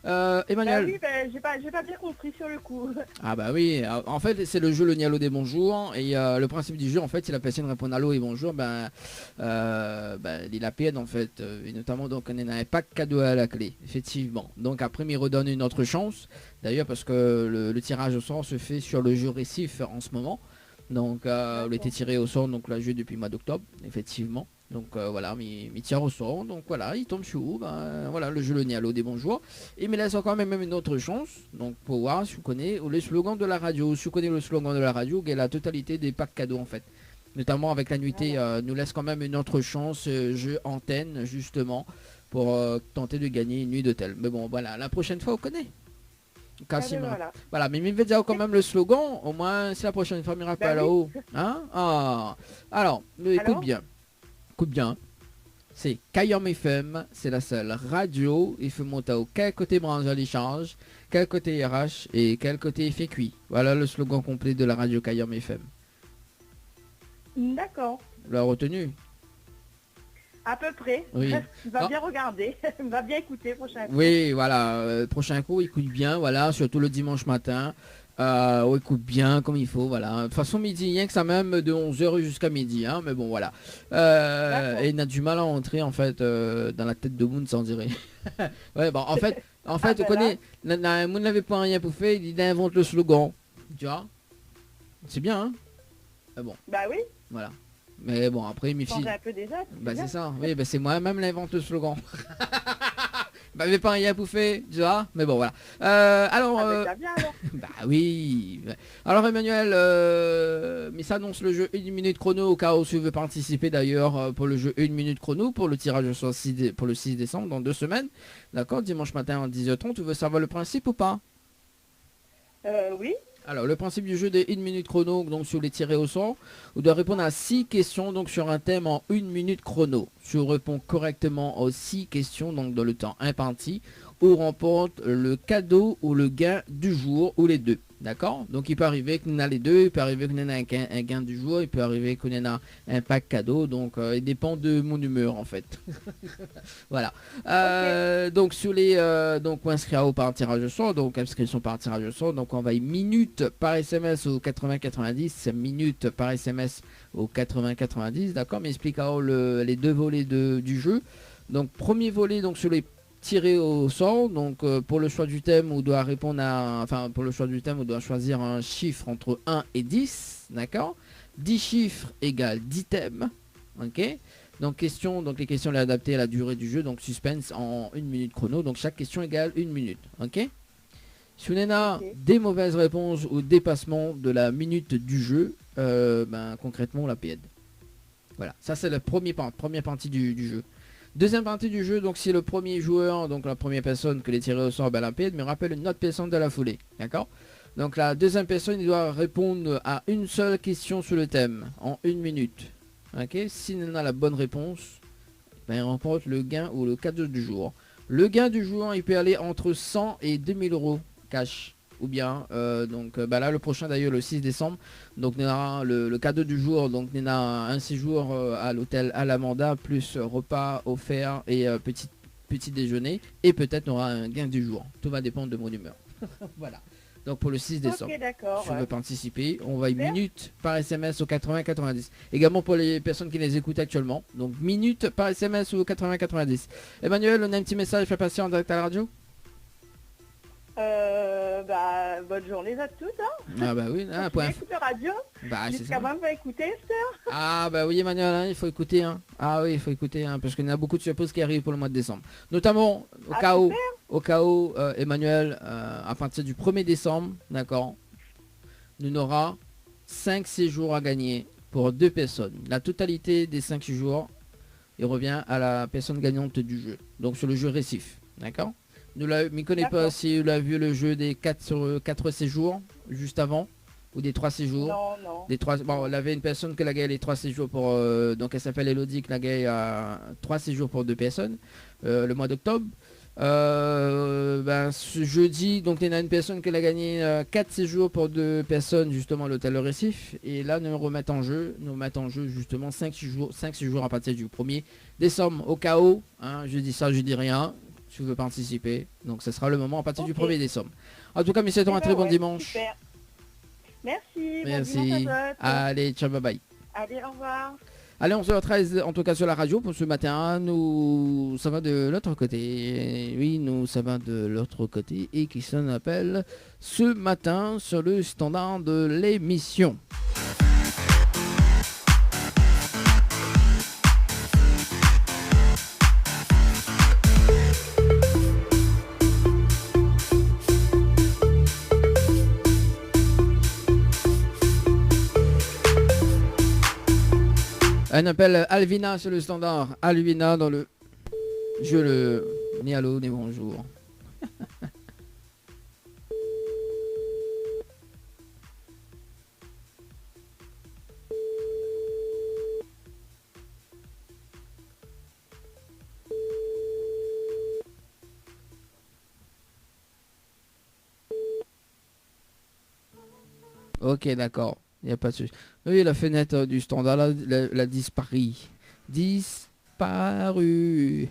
Speaker 3: Emmanuel...
Speaker 6: oui, j'ai pas bien compris sur le coup.
Speaker 3: Ah bah oui, en fait c'est le jeu Le Nez Allô des bonjours et le principe du jeu en fait, si la personne répond allô et bonjour, il appelle en fait, et notamment donc on a un pack cadeau à la clé, effectivement. Donc après il redonne une autre chance, d'ailleurs parce que le tirage au sort se fait sur le jeu Récif en ce moment. Donc on était tiré au sort, donc là jeu depuis le mois d'octobre, effectivement. Donc voilà, il tire au sort, donc voilà, il tombe sur où, voilà, le jeu Le Nez Allô des bonjours. Et il me laisse encore même une autre chance, donc pour voir si vous connaissez le slogan de la radio. Si vous connaissez le slogan de la radio, qui est la totalité des packs cadeaux en fait. Notamment avec la nuitée, nous laisse quand même une autre chance, jeu antenne justement, pour tenter de gagner une nuit d'hôtel. Mais bon, voilà, la prochaine fois, vous connaissez. Voilà, mais il me dire quand même le slogan, au moins si la prochaine fois il me rappelle là-haut. Hein? Ah. Alors, écoute bien. C'est Kayam FM, c'est la seule radio, il faut monter au quel côté branche à l'échange, quel côté RH et quel côté effet cuit. Voilà le slogan complet de la radio Kayam FM.
Speaker 6: D'accord.
Speaker 3: Vous l'avez retenu?
Speaker 6: À peu près.
Speaker 3: Oui.
Speaker 6: Il va
Speaker 3: Ah.
Speaker 6: bien regarder. Il va bien écouter prochain coup.
Speaker 3: Oui, voilà, prochain coup, écoute bien, voilà, surtout le dimanche matin. On écoute bien comme il faut, voilà. De toute façon, midi, rien que ça même de 11h jusqu'à midi, hein, mais bon, voilà.
Speaker 6: D'accord.
Speaker 3: Et il a du mal à entrer, en fait, dans la tête de Moon, ça on dirait. Ouais, bon, en fait, tu
Speaker 6: ben
Speaker 3: connais, Moon n'avait pas rien pour faire, il invente le slogan, tu vois. C'est bien, hein. Mais bon,
Speaker 6: Bah oui,
Speaker 3: voilà. Mais bon, après, mes filles...
Speaker 6: changer un peu des autres.
Speaker 3: Bah
Speaker 6: bien.
Speaker 3: c'est ça, oui, bah c'est moi-même l'invente le slogan. Bah mais pas rien à bouffer, tu vois. Mais bon voilà. Alors,
Speaker 6: Ah, ben, t'as bien alors.
Speaker 3: bah oui. Alors Emmanuel, mais ça annonce le jeu 1 minute chrono au cas où tu veux participer d'ailleurs pour le jeu 1 minute chrono pour le tirage au sort pour le 6 décembre dans 2 semaines. D'accord, dimanche matin à 10h30, tu veux savoir le principe ou pas?
Speaker 6: Oui.
Speaker 3: Alors, le principe du jeu des 1 minute chrono, donc sur les tirés au sort, vous devez répondre à 6 questions donc sur un thème en 1 minute chrono. Si vous répondez correctement aux 6 questions, donc dans le temps imparti, on remporte le cadeau ou le gain du jour ou les deux. D'accord? Donc il peut arriver qu'on a les deux, il peut arriver qu'on ait un gain du jour, il peut arriver qu'on ait un pack cadeau, donc il dépend de mon humeur en fait. Voilà. Donc sur les donc inscrire par tirage au sort, donc inscription par tirage au sort, donc on va y minute par SMS au 80-90, minute par SMS au 80-90, d'accord, mais explique les deux volets du jeu. Donc premier volet donc sur les tirés au sort, donc pour le choix du thème on doit répondre à, enfin pour le choix du thème on doit choisir un chiffre entre 1 et 10, d'accord, 10 chiffres égale 10 thèmes, ok. Donc les questions sont adaptées à la durée du jeu, donc suspense en 1 minute chrono, donc chaque question égale 1 minute, ok. Si on a
Speaker 6: Ok.
Speaker 3: des mauvaises réponses au dépassement de la minute du jeu, concrètement on la perd. Voilà, ça c'est la première partie du jeu. Deuxième partie du jeu, donc si le premier joueur, donc la première personne que les tirés au sort, la perd, mais rappelle une autre personne de la foulée, d'accord. Donc la deuxième personne, il doit répondre à une seule question sur le thème en 1 minute. Ok, s'il en a la bonne réponse, il remporte le gain ou le cadeau du jour. Le gain du jour, il peut aller entre 100 et 2000 euros cash. Ou bien, là le prochain d'ailleurs le 6 décembre, donc on aura le cadeau du jour, donc on a un séjour à l'hôtel à l'Amanda, plus repas offert et petit déjeuner, et peut-être on aura un gain du jour. Tout va dépendre de mon humeur. Voilà. Donc pour le 6 décembre.
Speaker 6: Ok, d'accord.
Speaker 3: Si vous
Speaker 6: ouais.
Speaker 3: voulez participer, on va une
Speaker 6: Super.
Speaker 3: minute par SMS au 80-90. Également pour les personnes qui les écoutent actuellement. Donc minute par SMS au 80-90. Emmanuel, on a un petit message à passer en direct à la radio.
Speaker 6: Bonne journée à tous. Hein.
Speaker 3: Ah bah oui, ah, point.
Speaker 6: Écoute la radio.
Speaker 3: Bah c'est
Speaker 6: Jusqu'à
Speaker 3: ça.
Speaker 6: même va écouter, Esther.
Speaker 3: Ah bah oui Emmanuel, hein, il faut écouter. Hein. Ah oui, il faut écouter, hein, parce qu'il y en a beaucoup de surprises qui arrivent pour le mois de décembre. Notamment au cas où, Emmanuel, à partir du 1er décembre, d'accord, nous aura 5 séjours à gagner pour 2 personnes. La totalité des 5 séjours, il revient à la personne gagnante du jeu. Donc sur le jeu récif, d'accord. Nous ne connais pas
Speaker 6: D'accord.
Speaker 3: si tu as vu le jeu des 4 séjours juste avant ou des 3 séjours.
Speaker 6: Non.
Speaker 3: Des 3, bon, il avait une personne qui a gagné les 3 séjours pour donc elle s'appelle Elodie, qui a gagné 3 séjours pour 2 personnes le mois d'octobre. Ce jeudi, donc il y en a une personne qui a gagné 4 séjours pour 2 personnes justement à l'hôtel Le Récif, et là nous mettons en jeu justement 5 séjours à partir du 1er décembre au cas où, hein, je dis ça, je dis rien. Si tu veux participer, donc ce sera le moment à partir du 1er décembre. En tout cas, messieurs, un très bon dimanche.
Speaker 6: Super. Merci.
Speaker 3: Merci.
Speaker 6: Bon dimanche à tous.
Speaker 3: Allez, ciao, bye bye.
Speaker 6: Allez, au revoir.
Speaker 3: Allez, 11h13 en tout cas sur la radio pour ce matin. Nous, ça va de l'autre côté. Oui, nous, ça va de l'autre côté. Et qui s'en appelle ce matin sur le standard de l'émission. On appelle Alvina sur le standard. Alvina dans le jeu le ni allô ni bonjour. Ok, d'accord. Il n'y a pas de souci. Oui, la fenêtre du standard là, la disparu. 10 disparu.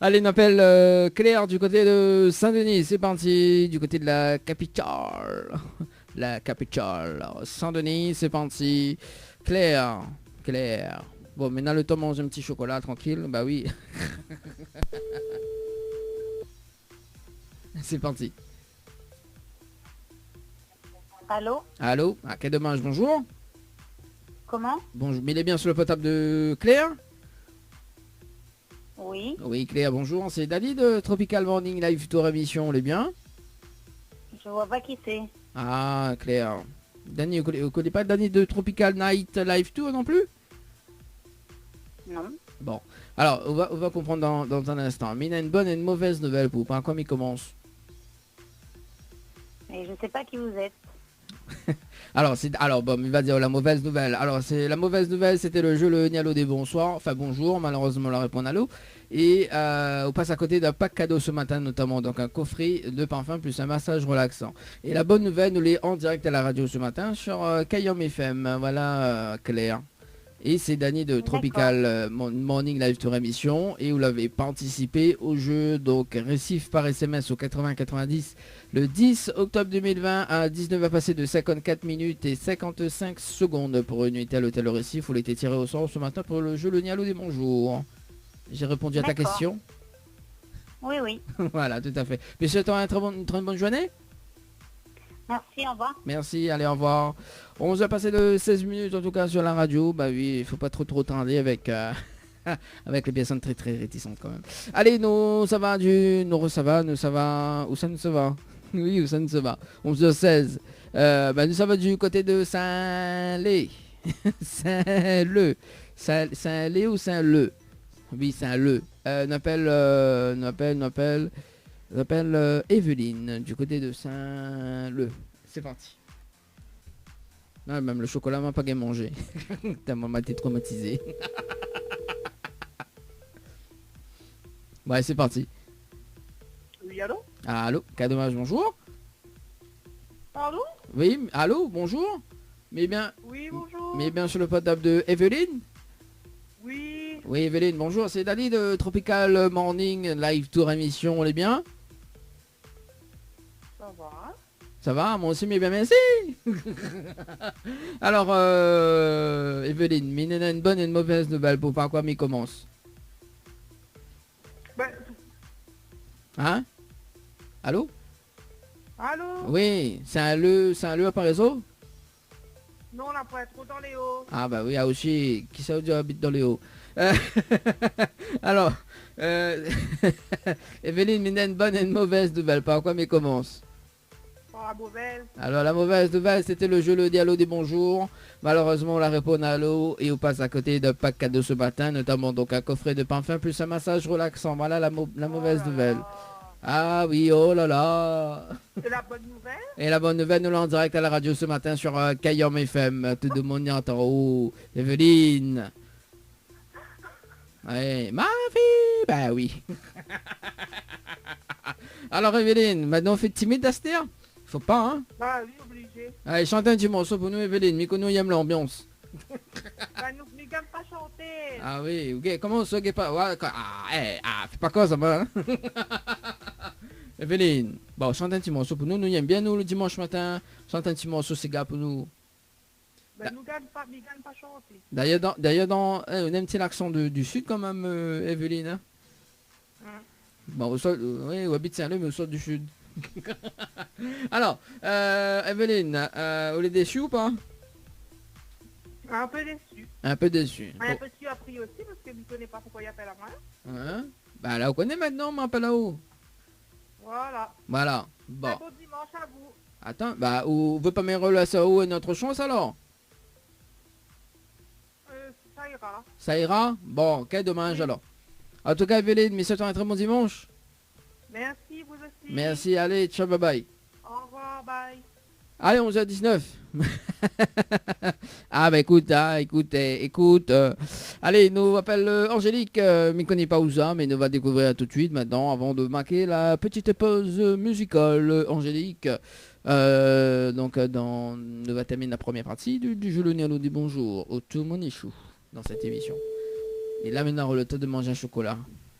Speaker 3: Allez, on appelle Claire du côté de Saint-Denis. C'est parti, du côté de la capitale. La capitale. Saint-Denis, c'est parti. Claire. Bon, maintenant le temps de manger un petit chocolat, tranquille. Bah oui. C'est parti.
Speaker 8: Allô?
Speaker 3: Allô? Ah, quel dommage, bonjour.
Speaker 8: Comment?
Speaker 3: Bonjour, mais il est bien sur le portable de Claire?
Speaker 8: Oui.
Speaker 3: Oui, Claire, bonjour. C'est Dali de Tropical Morning Live Tour émission, on est bien?
Speaker 8: Je vois pas qui c'est.
Speaker 3: Ah, Claire. Dani, vous connaissez pas Dani de Tropical Night Live Tour non plus?
Speaker 8: Non.
Speaker 3: Bon, alors, on va comprendre dans un instant. Mais il y a une bonne et une mauvaise nouvelle pour vous. Par quoi il commence?
Speaker 8: Et je sais pas qui vous êtes.
Speaker 3: Alors bon, il va dire la mauvaise nouvelle. Alors c'est la mauvaise nouvelle, c'était le jeu le Nialo des bonsoirs. Enfin bonjour, malheureusement on la répond Nalo. Et on passe à côté d'un pack cadeau ce matin, notamment donc un coffret de parfum plus un massage relaxant. Et la bonne nouvelle, nous l'est en direct à la radio ce matin sur Kayom FM. Voilà Claire. Et c'est Dany de Tropical Morning Live Tour émission. Et vous l'avez participé au jeu donc récif par SMS au 80-90 le 10 octobre 2020 à 19 à passer de 54 minutes et 55 secondes pour une nuitée à l'hôtel Récif. Vous l'avez tiré au sort ce matin pour le jeu Le Nialo des bonjours. J'ai répondu à ta question.
Speaker 8: Oui, oui.
Speaker 3: Voilà, tout à fait. Mais je te souhaite une très bonne journée.
Speaker 8: Merci, au revoir.
Speaker 3: Merci, allez, au revoir. On nous a passé de 16 minutes en tout cas sur la radio. Bah oui, il faut pas trop tarder avec avec les personnes très très réticentes quand même. Allez, nous ça va nous ça va où ça nous ça va. Oui, où ça nous ça va. 11h16. Nous ça va du côté de Saint-Lé. Saint-Leu. Saint-Lé ou Saint-Leu? Oui, Saint-Leu. On appelle Evelyne du côté de Saint-Leu. C'est parti. Non, même le chocolat m'a pas gagné manger. Ta maman été traumatisée. Ouais, c'est parti.
Speaker 6: Oui, allô?
Speaker 3: Allô, cas dommage, bonjour.
Speaker 6: Pardon?
Speaker 3: Oui, allô, bonjour. Mais bien,
Speaker 6: Oui, bonjour.
Speaker 3: mais bien sur le portable de Evelyne.
Speaker 6: Oui,
Speaker 3: Oui, Evelyne, bonjour. C'est Dali de Tropical Morning Live Tour émission. On est bien?
Speaker 6: ça va.
Speaker 3: Ça va, moi aussi, mais bien merci. Alors, Evelyne, mais il y en a une bonne et une mauvaise nouvelle pour par quoi m'y commence.
Speaker 6: Ben,
Speaker 3: Hein? Allô?
Speaker 6: allô?
Speaker 3: Oui, c'est un lieu à Parézo?
Speaker 6: Non, on n'a pas trop dans les hauts.
Speaker 3: Ah bah oui, ah aussi, qui ça habite dans les hauts. Alors, Evelyne, il y a une bonne et une mauvaise nouvelle, par quoi m'y commence?
Speaker 6: Pas la mauvaise.
Speaker 3: Alors la mauvaise nouvelle, c'était le jeu Le Dialogue des bonjours. Malheureusement, on la répond à l'eau et on passe à côté d'un pack cadeau ce matin, notamment donc un coffret de parfum plus un massage relaxant. Voilà la mauvaise nouvelle. Ah oui, oh là là.
Speaker 6: C'est la bonne nouvelle?
Speaker 3: Et la bonne nouvelle, nous l'avons en direct à la radio ce matin sur Kayom FM. Tout le monde y entend. Oh, Evelyne. Ouais, ma fille. Bah oui. Alors Evelyne, maintenant on fait timide d'Aster. Faut pas, hein?
Speaker 6: Bah oui, obligé.
Speaker 3: Allez, chante un petit morceau pour nous, Evelyne. Miko, nous aime l'ambiance.
Speaker 6: Bah nous ne gagne pas chanter.
Speaker 3: Ah oui, ok. Comment ça, pas... Ouais, fais pas quoi ça, va, hein? Evelyne, bon, chante un petit morceau pour nous. Nous aime bien, nous, le dimanche matin. Chante un petit morceau, c'est gars pour nous.
Speaker 6: Bah nous gagne pas chanter.
Speaker 3: D'ailleurs, on a un petit accent du sud quand même, Evelyne, hein? Bon, oui, on habite Saint-Leu, mais au sort du sud. Alors, Evelyne, on est déçu ou pas?
Speaker 6: Un peu déçu.
Speaker 3: Un peu déçu.
Speaker 6: Un peu surpris aussi parce que je ne connais pas pourquoi il appelle à moi.
Speaker 3: Hein? Bah là, on connaît maintenant, on m'appelle là-haut.
Speaker 6: Voilà.
Speaker 3: Voilà. Bon.
Speaker 6: Un bon dimanche à vous.
Speaker 3: Attends, bah, vous veut pas me relancer à où est notre chance alors?
Speaker 6: Ça ira.
Speaker 3: Ça ira? Bon, quel dommage alors. En tout cas, Evelyne, mais c'est un très bon dimanche.
Speaker 6: Merci, vous aussi.
Speaker 3: Merci, allez, ciao, bye bye.
Speaker 6: Au revoir, bye.
Speaker 3: Allez, 11h19. Ah bah écoute, allez, nous appelle Angélique, mais connaît pas où ça, mais nous va découvrir tout de suite maintenant, avant de marquer la petite pause musicale. Angélique, nous va terminer la première partie du jeu Le Nialo du bonjour, au tout mon échou, dans cette émission. Et là maintenant, le temps de manger un chocolat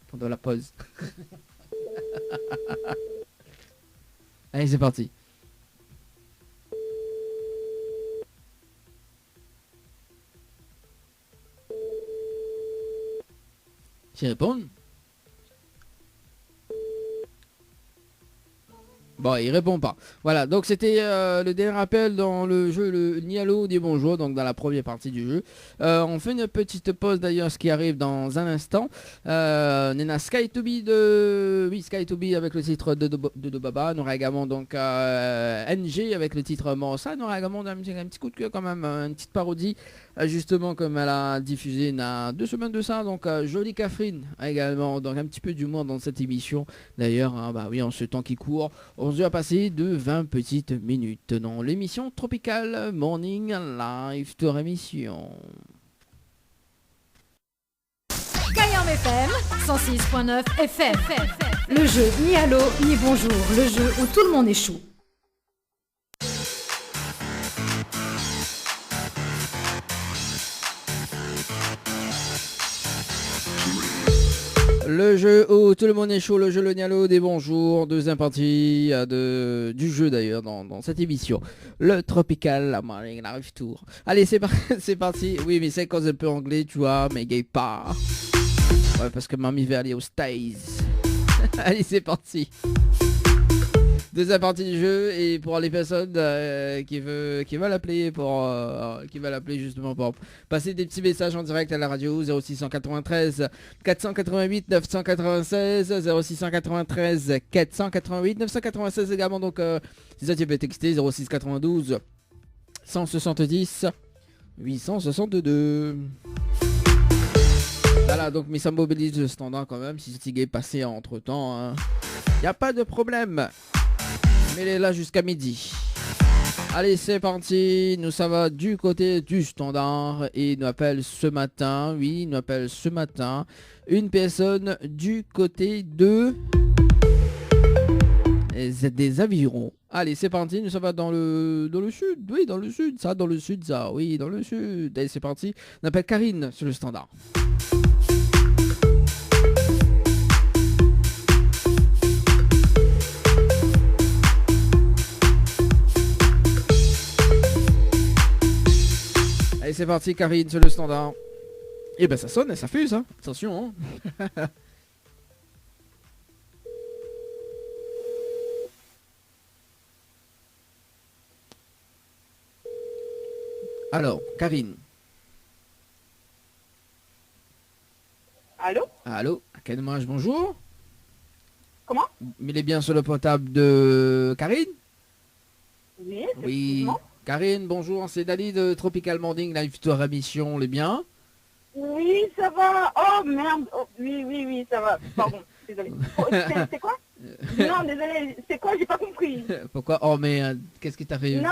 Speaker 3: pendant la pause. Allez, c'est parti. J'y réponds. Bon, il répond pas. Voilà, donc c'était le dernier appel dans le jeu le Nialo dit bonjour, donc dans la première partie du jeu. On fait une petite pause d'ailleurs, ce qui arrive dans un instant. On a Sky to Be de... Oui, Sky to Be avec le titre de Baba. On aura également donc NG avec le titre Morsa. On aura également un petit coup de cœur quand même, une petite parodie. Justement comme elle a diffusé il y a 2 semaines de ça, donc Jolie Catherine également, donc un petit peu d'humour dans cette émission d'ailleurs, hein, bah oui, en ce temps qui court, on se doit passer de 20 petites minutes dans l'émission Tropical Morning Live Tour émission.
Speaker 7: Kayam FM 106.9 FM. Le jeu ni allô ni bonjour, le jeu où tout le monde est chou.
Speaker 3: Le jeu où tout le monde est chaud, le jeu le Nialo des bonjours, deuxième partie du jeu d'ailleurs dans cette émission. Le Tropical Morning Live Tour. Allez, c'est parti. Oui, mais c'est cause un peu anglais, tu vois, mais gay pas. Ouais, parce que mamie va aller aux States. Allez, c'est parti. Deuxième partie du jeu, et pour les personnes qui veulent appeler qui veulent appeler justement pour passer des petits messages en direct à la radio, 0693 488 996, 0693 488 996 également, donc si ça tu peux texter 0692 170 862. Voilà, donc mais ça mobilise le standard quand même, si c'est est passé entre temps, hein. Y a pas de problème. Mais il est là jusqu'à midi. Allez, c'est parti. Nous, ça va du côté du standard. Et il nous appelle ce matin. Oui, il nous appelle ce matin. Une personne du côté de... des avirons. Allez, c'est parti. Nous, ça va dans le sud. Oui, dans le sud. Ça, dans le sud, ça. Oui, dans le sud. Allez, c'est parti. On appelle Karine sur le standard. Allez, c'est parti, Karine, sur le standard. Et ben ça sonne et ça fuse, hein. Attention, hein. Alors, Karine.
Speaker 9: Allô?
Speaker 3: Allô, à quel dommage, bonjour.
Speaker 9: Comment?
Speaker 3: Il est bien sur le portable de Karine?
Speaker 9: Oui,
Speaker 3: oui. Karine, bonjour, c'est Dali de Tropical Morning Live Tour émission, les bien?
Speaker 9: Oui, ça va. Oh merde. Oh, oui, ça va. Pardon, désolé. Oh, c'est quoi? Non, désolé. C'est quoi? J'ai pas compris.
Speaker 3: Pourquoi? Oh mais qu'est-ce qui t'arrive?
Speaker 9: Non.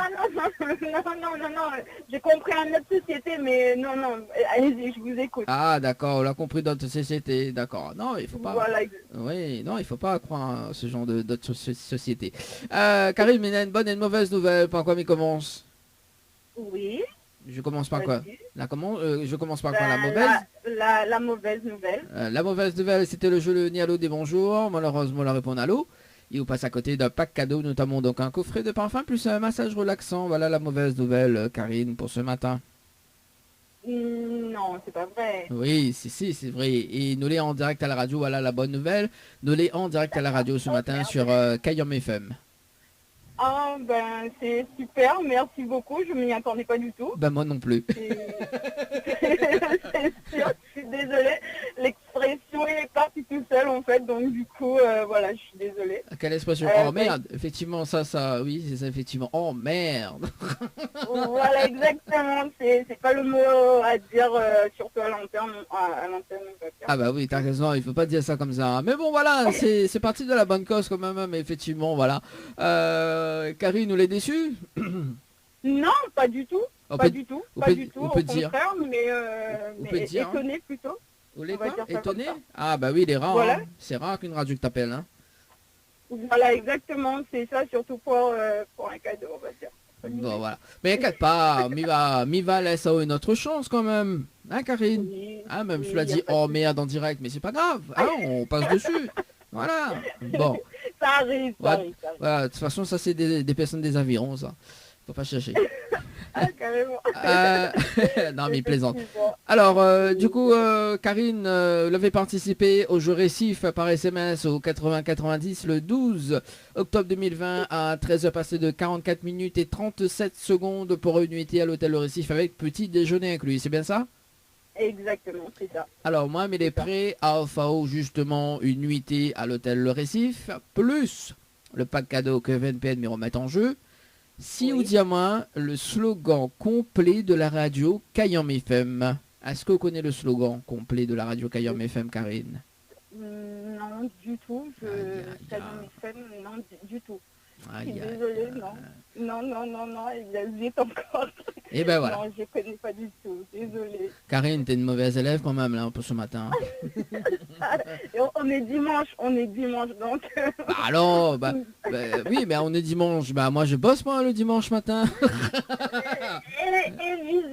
Speaker 9: J'ai compris une autre société, mais non. Allez-y, je vous écoute.
Speaker 3: Ah d'accord, on l'a compris d'autres sociétés, d'accord. Non, il faut pas.
Speaker 9: Voilà.
Speaker 3: Oui, non, il faut pas croire à ce genre d'autres sociétés. Karine, mais il y a une bonne et une mauvaise nouvelle. Par quoi il commence?
Speaker 9: Oui.
Speaker 3: Je commence par quoi? Je commence par quoi? La mauvaise?
Speaker 9: La mauvaise nouvelle.
Speaker 3: La mauvaise nouvelle, c'était le jeu le Nialo des bonjours. Malheureusement, la réponse à l'eau. Il vous passe à côté d'un pack cadeau, notamment donc un coffret de parfum plus un massage relaxant. Voilà la mauvaise nouvelle, Karine, pour ce matin.
Speaker 9: Non, c'est pas vrai.
Speaker 3: Oui, si, c'est vrai. Et nous l'est en direct à la radio. Voilà la bonne nouvelle. Nous l'est en direct à la radio ce matin sur Kayam FM.
Speaker 9: Ah ben c'est super, merci beaucoup, je m'y attendais pas du tout.
Speaker 3: Ben moi non plus.
Speaker 9: C'est sûr, je suis désolée, l'expression est partie tout seul en fait, donc du coup voilà, je suis désolée.
Speaker 3: Quelle expression? Oh merde, effectivement ça, oui c'est ça effectivement, oh merde.
Speaker 9: Voilà exactement, c'est pas le mot à dire, surtout à l'antenne.
Speaker 3: Ah bah oui, t'as raison, il faut pas dire ça comme ça. Mais bon voilà, c'est parti de la bonne cause quand même, mais effectivement voilà. Karine, nous l'est déçu?
Speaker 9: Non, pas du tout. Pas du tout, au contraire, mais étonné plutôt.
Speaker 3: Vous l'êtes quoi? Étonné? Ah bah oui, il est rare, voilà. Hein. C'est rare qu'une radio que t'appelle, hein.
Speaker 9: Voilà, exactement, c'est ça, surtout pour un cadeau, on va dire.
Speaker 3: Bon, voilà. Mais inquiète pas, Miva laisse une autre chance quand même. Hein, Karine?
Speaker 9: Oui,
Speaker 3: Ah, même je
Speaker 9: oui,
Speaker 3: l'ai
Speaker 9: y a
Speaker 3: dit,
Speaker 9: pas de
Speaker 3: oh
Speaker 9: souci.
Speaker 3: merde, en direct, mais c'est pas grave. Hein, on passe dessus. Voilà. Bon.
Speaker 9: Ça arrive, ça
Speaker 3: Ouais.
Speaker 9: arrive, ça arrive.
Speaker 3: Voilà, de toute façon, ça, c'est des personnes des avirons, ça. Faut pas chercher.
Speaker 9: Ah, carrément.
Speaker 3: Non, mais il plaisante.
Speaker 9: Effectivement.
Speaker 3: Alors, du coup, Karine l'avait participé au jeu récif par SMS au 80-90 le 12 octobre 2020 à 13h passé de 44 minutes et 37 secondes pour une nuitée à l'hôtel Le Récif avec petit déjeuner inclus. C'est bien ça?
Speaker 9: Exactement, c'est ça.
Speaker 3: Alors, moi, mais les prêts à FAO, justement, une nuitée à l'hôtel Le Récif, plus le pack cadeau que VNPN me remet en jeu. Si
Speaker 9: Oui.
Speaker 3: ou diamant, le slogan complet de la radio Kayam FM. Est-ce que vous connaissez le slogan complet de la radio Kayam FM, Karine?
Speaker 9: Non, du tout. Non, du tout. Je suis
Speaker 3: Aïe, aïe.
Speaker 9: désolée, non. Non, il hésite encore.
Speaker 3: Et ben voilà.
Speaker 9: Non, je connais pas du tout. Désolée.
Speaker 3: Karine, t'es une mauvaise élève quand même, là, pour ce matin.
Speaker 9: Et on est dimanche, donc.
Speaker 3: Bah alors, oui, mais on est dimanche. Bah moi, je bosse, moi, le dimanche matin.
Speaker 9: et vice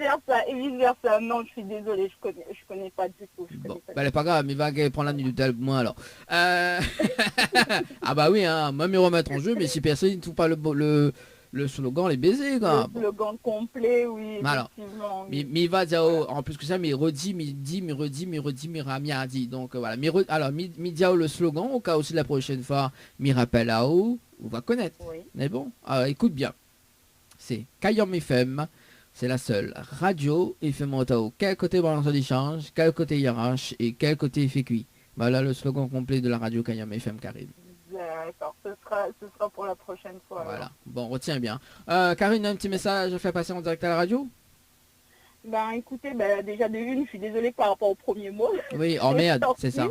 Speaker 9: versa. Non, je suis désolée, je connais pas du tout. Je
Speaker 3: Bon,
Speaker 9: connais pas
Speaker 3: bah, c'est pas grave, il va prendre la nuit d'hôtel pour moi alors. Ah bah oui, hein, moi me remettre en jeu, mais si personne ne trouve pas le slogan, les baisers, quoi.
Speaker 9: Le slogan complet, oui,
Speaker 3: Alors,
Speaker 9: effectivement.
Speaker 3: Mais il va dire, en plus que ça, mais redit, mi a dit. Donc voilà, alors, mi diao le slogan, au cas aussi la prochaine fois, mi rappelle à haut, on va connaître.
Speaker 9: Oui.
Speaker 3: Mais bon, alors écoute bien. C'est Kayam FM, c'est la seule radio FM Otao. Quel côté balance d'échange, quel côté IRH et quel côté fait cuit. Voilà le slogan complet de la radio Kayam FM, Karine.
Speaker 9: D'accord, ce sera pour la prochaine fois. alors.
Speaker 3: Voilà, bon, retiens bien. Karine, un petit message à faire passer en direct à la radio?
Speaker 9: Ben écoutez, déjà de une, je suis désolée par rapport au premier mot.
Speaker 3: Oui, oh merde, c'est ça.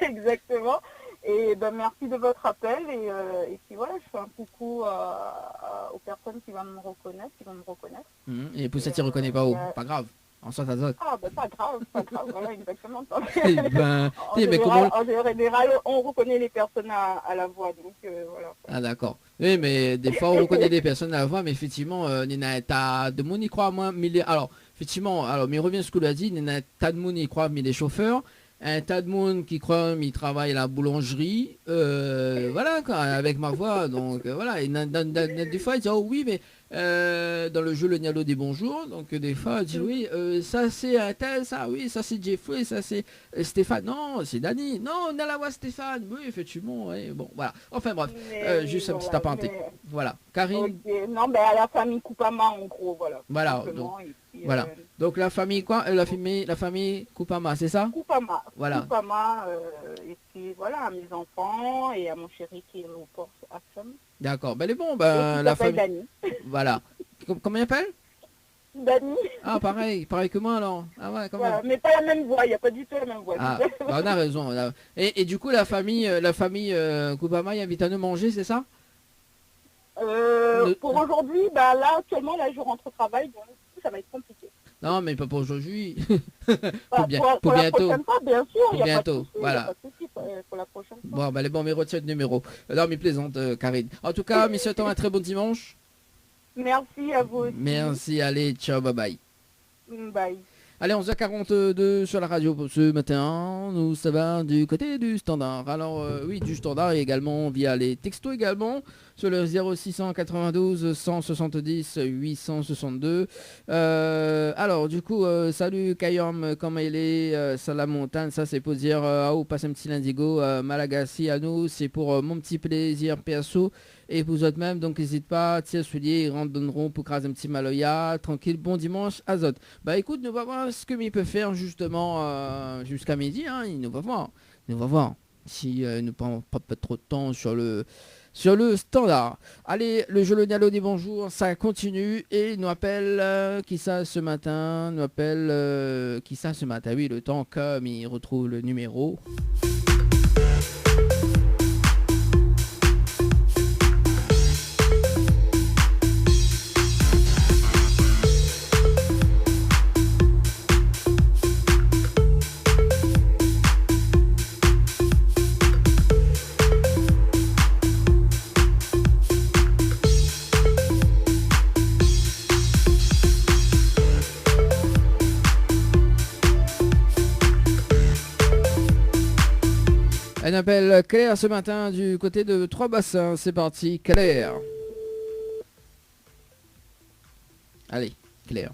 Speaker 9: Exactement. Et ben merci de votre appel et puis voilà, je fais un coucou aux personnes qui vont me reconnaître,
Speaker 3: Et pour ça, tu ne reconnais pas où? Pas grave, en soit à zot.
Speaker 9: Ah ben pas grave, voilà exactement.
Speaker 3: Eh ben,
Speaker 9: En
Speaker 3: mais comment...
Speaker 9: général, on reconnaît les personnes à la voix, donc voilà.
Speaker 3: Ah d'accord. Oui, mais des fois on reconnaît des personnes à la voix, mais effectivement, Nina, t'as de monde y croit moins, alors effectivement, alors mais revient à ce que tu as dit, Nina, t'as de monde y croit, mais les chauffeurs, un tas de monde qui croit, mais il travaille à la boulangerie, voilà quoi, avec ma voix, donc voilà, et des fois ils disent oh oui, mais dans le jeu le Nialo des bonjours, donc des fois ils disent oui, ça c'est un tel, ça oui, ça c'est Jeffrey, ça c'est Stéphane, non c'est Dani, non on a la voix Stéphane, oui effectivement, ouais, bon voilà, enfin bref, juste un petit aparté, voilà, Karine.
Speaker 9: Okay. Non, à la famille Coupama en gros, voilà.
Speaker 3: Voilà, donc, voilà. Donc la famille quoi, la famille Coupama, c'est ça?
Speaker 9: Coupama.
Speaker 3: Voilà.
Speaker 9: Coupama, et puis voilà, à mes enfants et à mon chéri qui est au port à Somme.
Speaker 3: D'accord, ben les bons,
Speaker 9: La famille.
Speaker 3: Dani. Voilà. Comment il appelle?
Speaker 9: Dani.
Speaker 3: Ah pareil que moi alors. Ah ouais, quand
Speaker 9: Voilà,
Speaker 3: même.
Speaker 9: mais pas la même voix, il n'y a pas du tout la même voix.
Speaker 3: Ah, bah, on a raison. Et du coup la famille Coupama, il invite à nous manger, c'est ça?
Speaker 9: Pour aujourd'hui, là actuellement, là je rentre au travail, donc ça va être compliqué.
Speaker 3: Non, mais pas pour aujourd'hui.
Speaker 9: Voilà,
Speaker 3: pour
Speaker 9: la
Speaker 3: bientôt.
Speaker 9: prochaine fois, bien sûr,
Speaker 3: Pour
Speaker 9: il y a
Speaker 3: bientôt,
Speaker 9: pas de souci,
Speaker 3: voilà.
Speaker 9: y a pas de souci, pour la prochaine fois.
Speaker 3: Bon, les bons, mais retiens le numéro. Non, mais plaisante, Karine. En tout cas, monsieur, attends un très bon dimanche.
Speaker 9: Merci à vous aussi.
Speaker 3: Merci, allez, ciao, bye bye.
Speaker 9: Bye.
Speaker 3: Allez, 11h42 sur la radio pour ce matin. Nous, ça va du côté du standard. Alors, oui, du standard et également via les textos également sur le 0692 170 862. Alors, du coup, salut Kayam, comment il est Salam Montagne, ça c'est pour dire oh, passe un petit l'indigo. Malagasy à nous, c'est pour mon petit plaisir perso. Et vous autres même, donc n'hésite pas, tire soulier, ils rentrent donneront pour craser un petit maloya, tranquille, bon dimanche, azot. Bah écoute, nous va voir ce que il peut faire justement jusqu'à midi, hein, il nous va voir. Si nous prend pas trop de temps sur le standard. Allez, le jeu le Nialo des bonjours, ça continue et il nous appelle qui ça ce matin, oui, le temps comme il retrouve le numéro. Elle appelle Claire ce matin du côté de Trois-Bassins. C'est parti, Claire. Allez, Claire.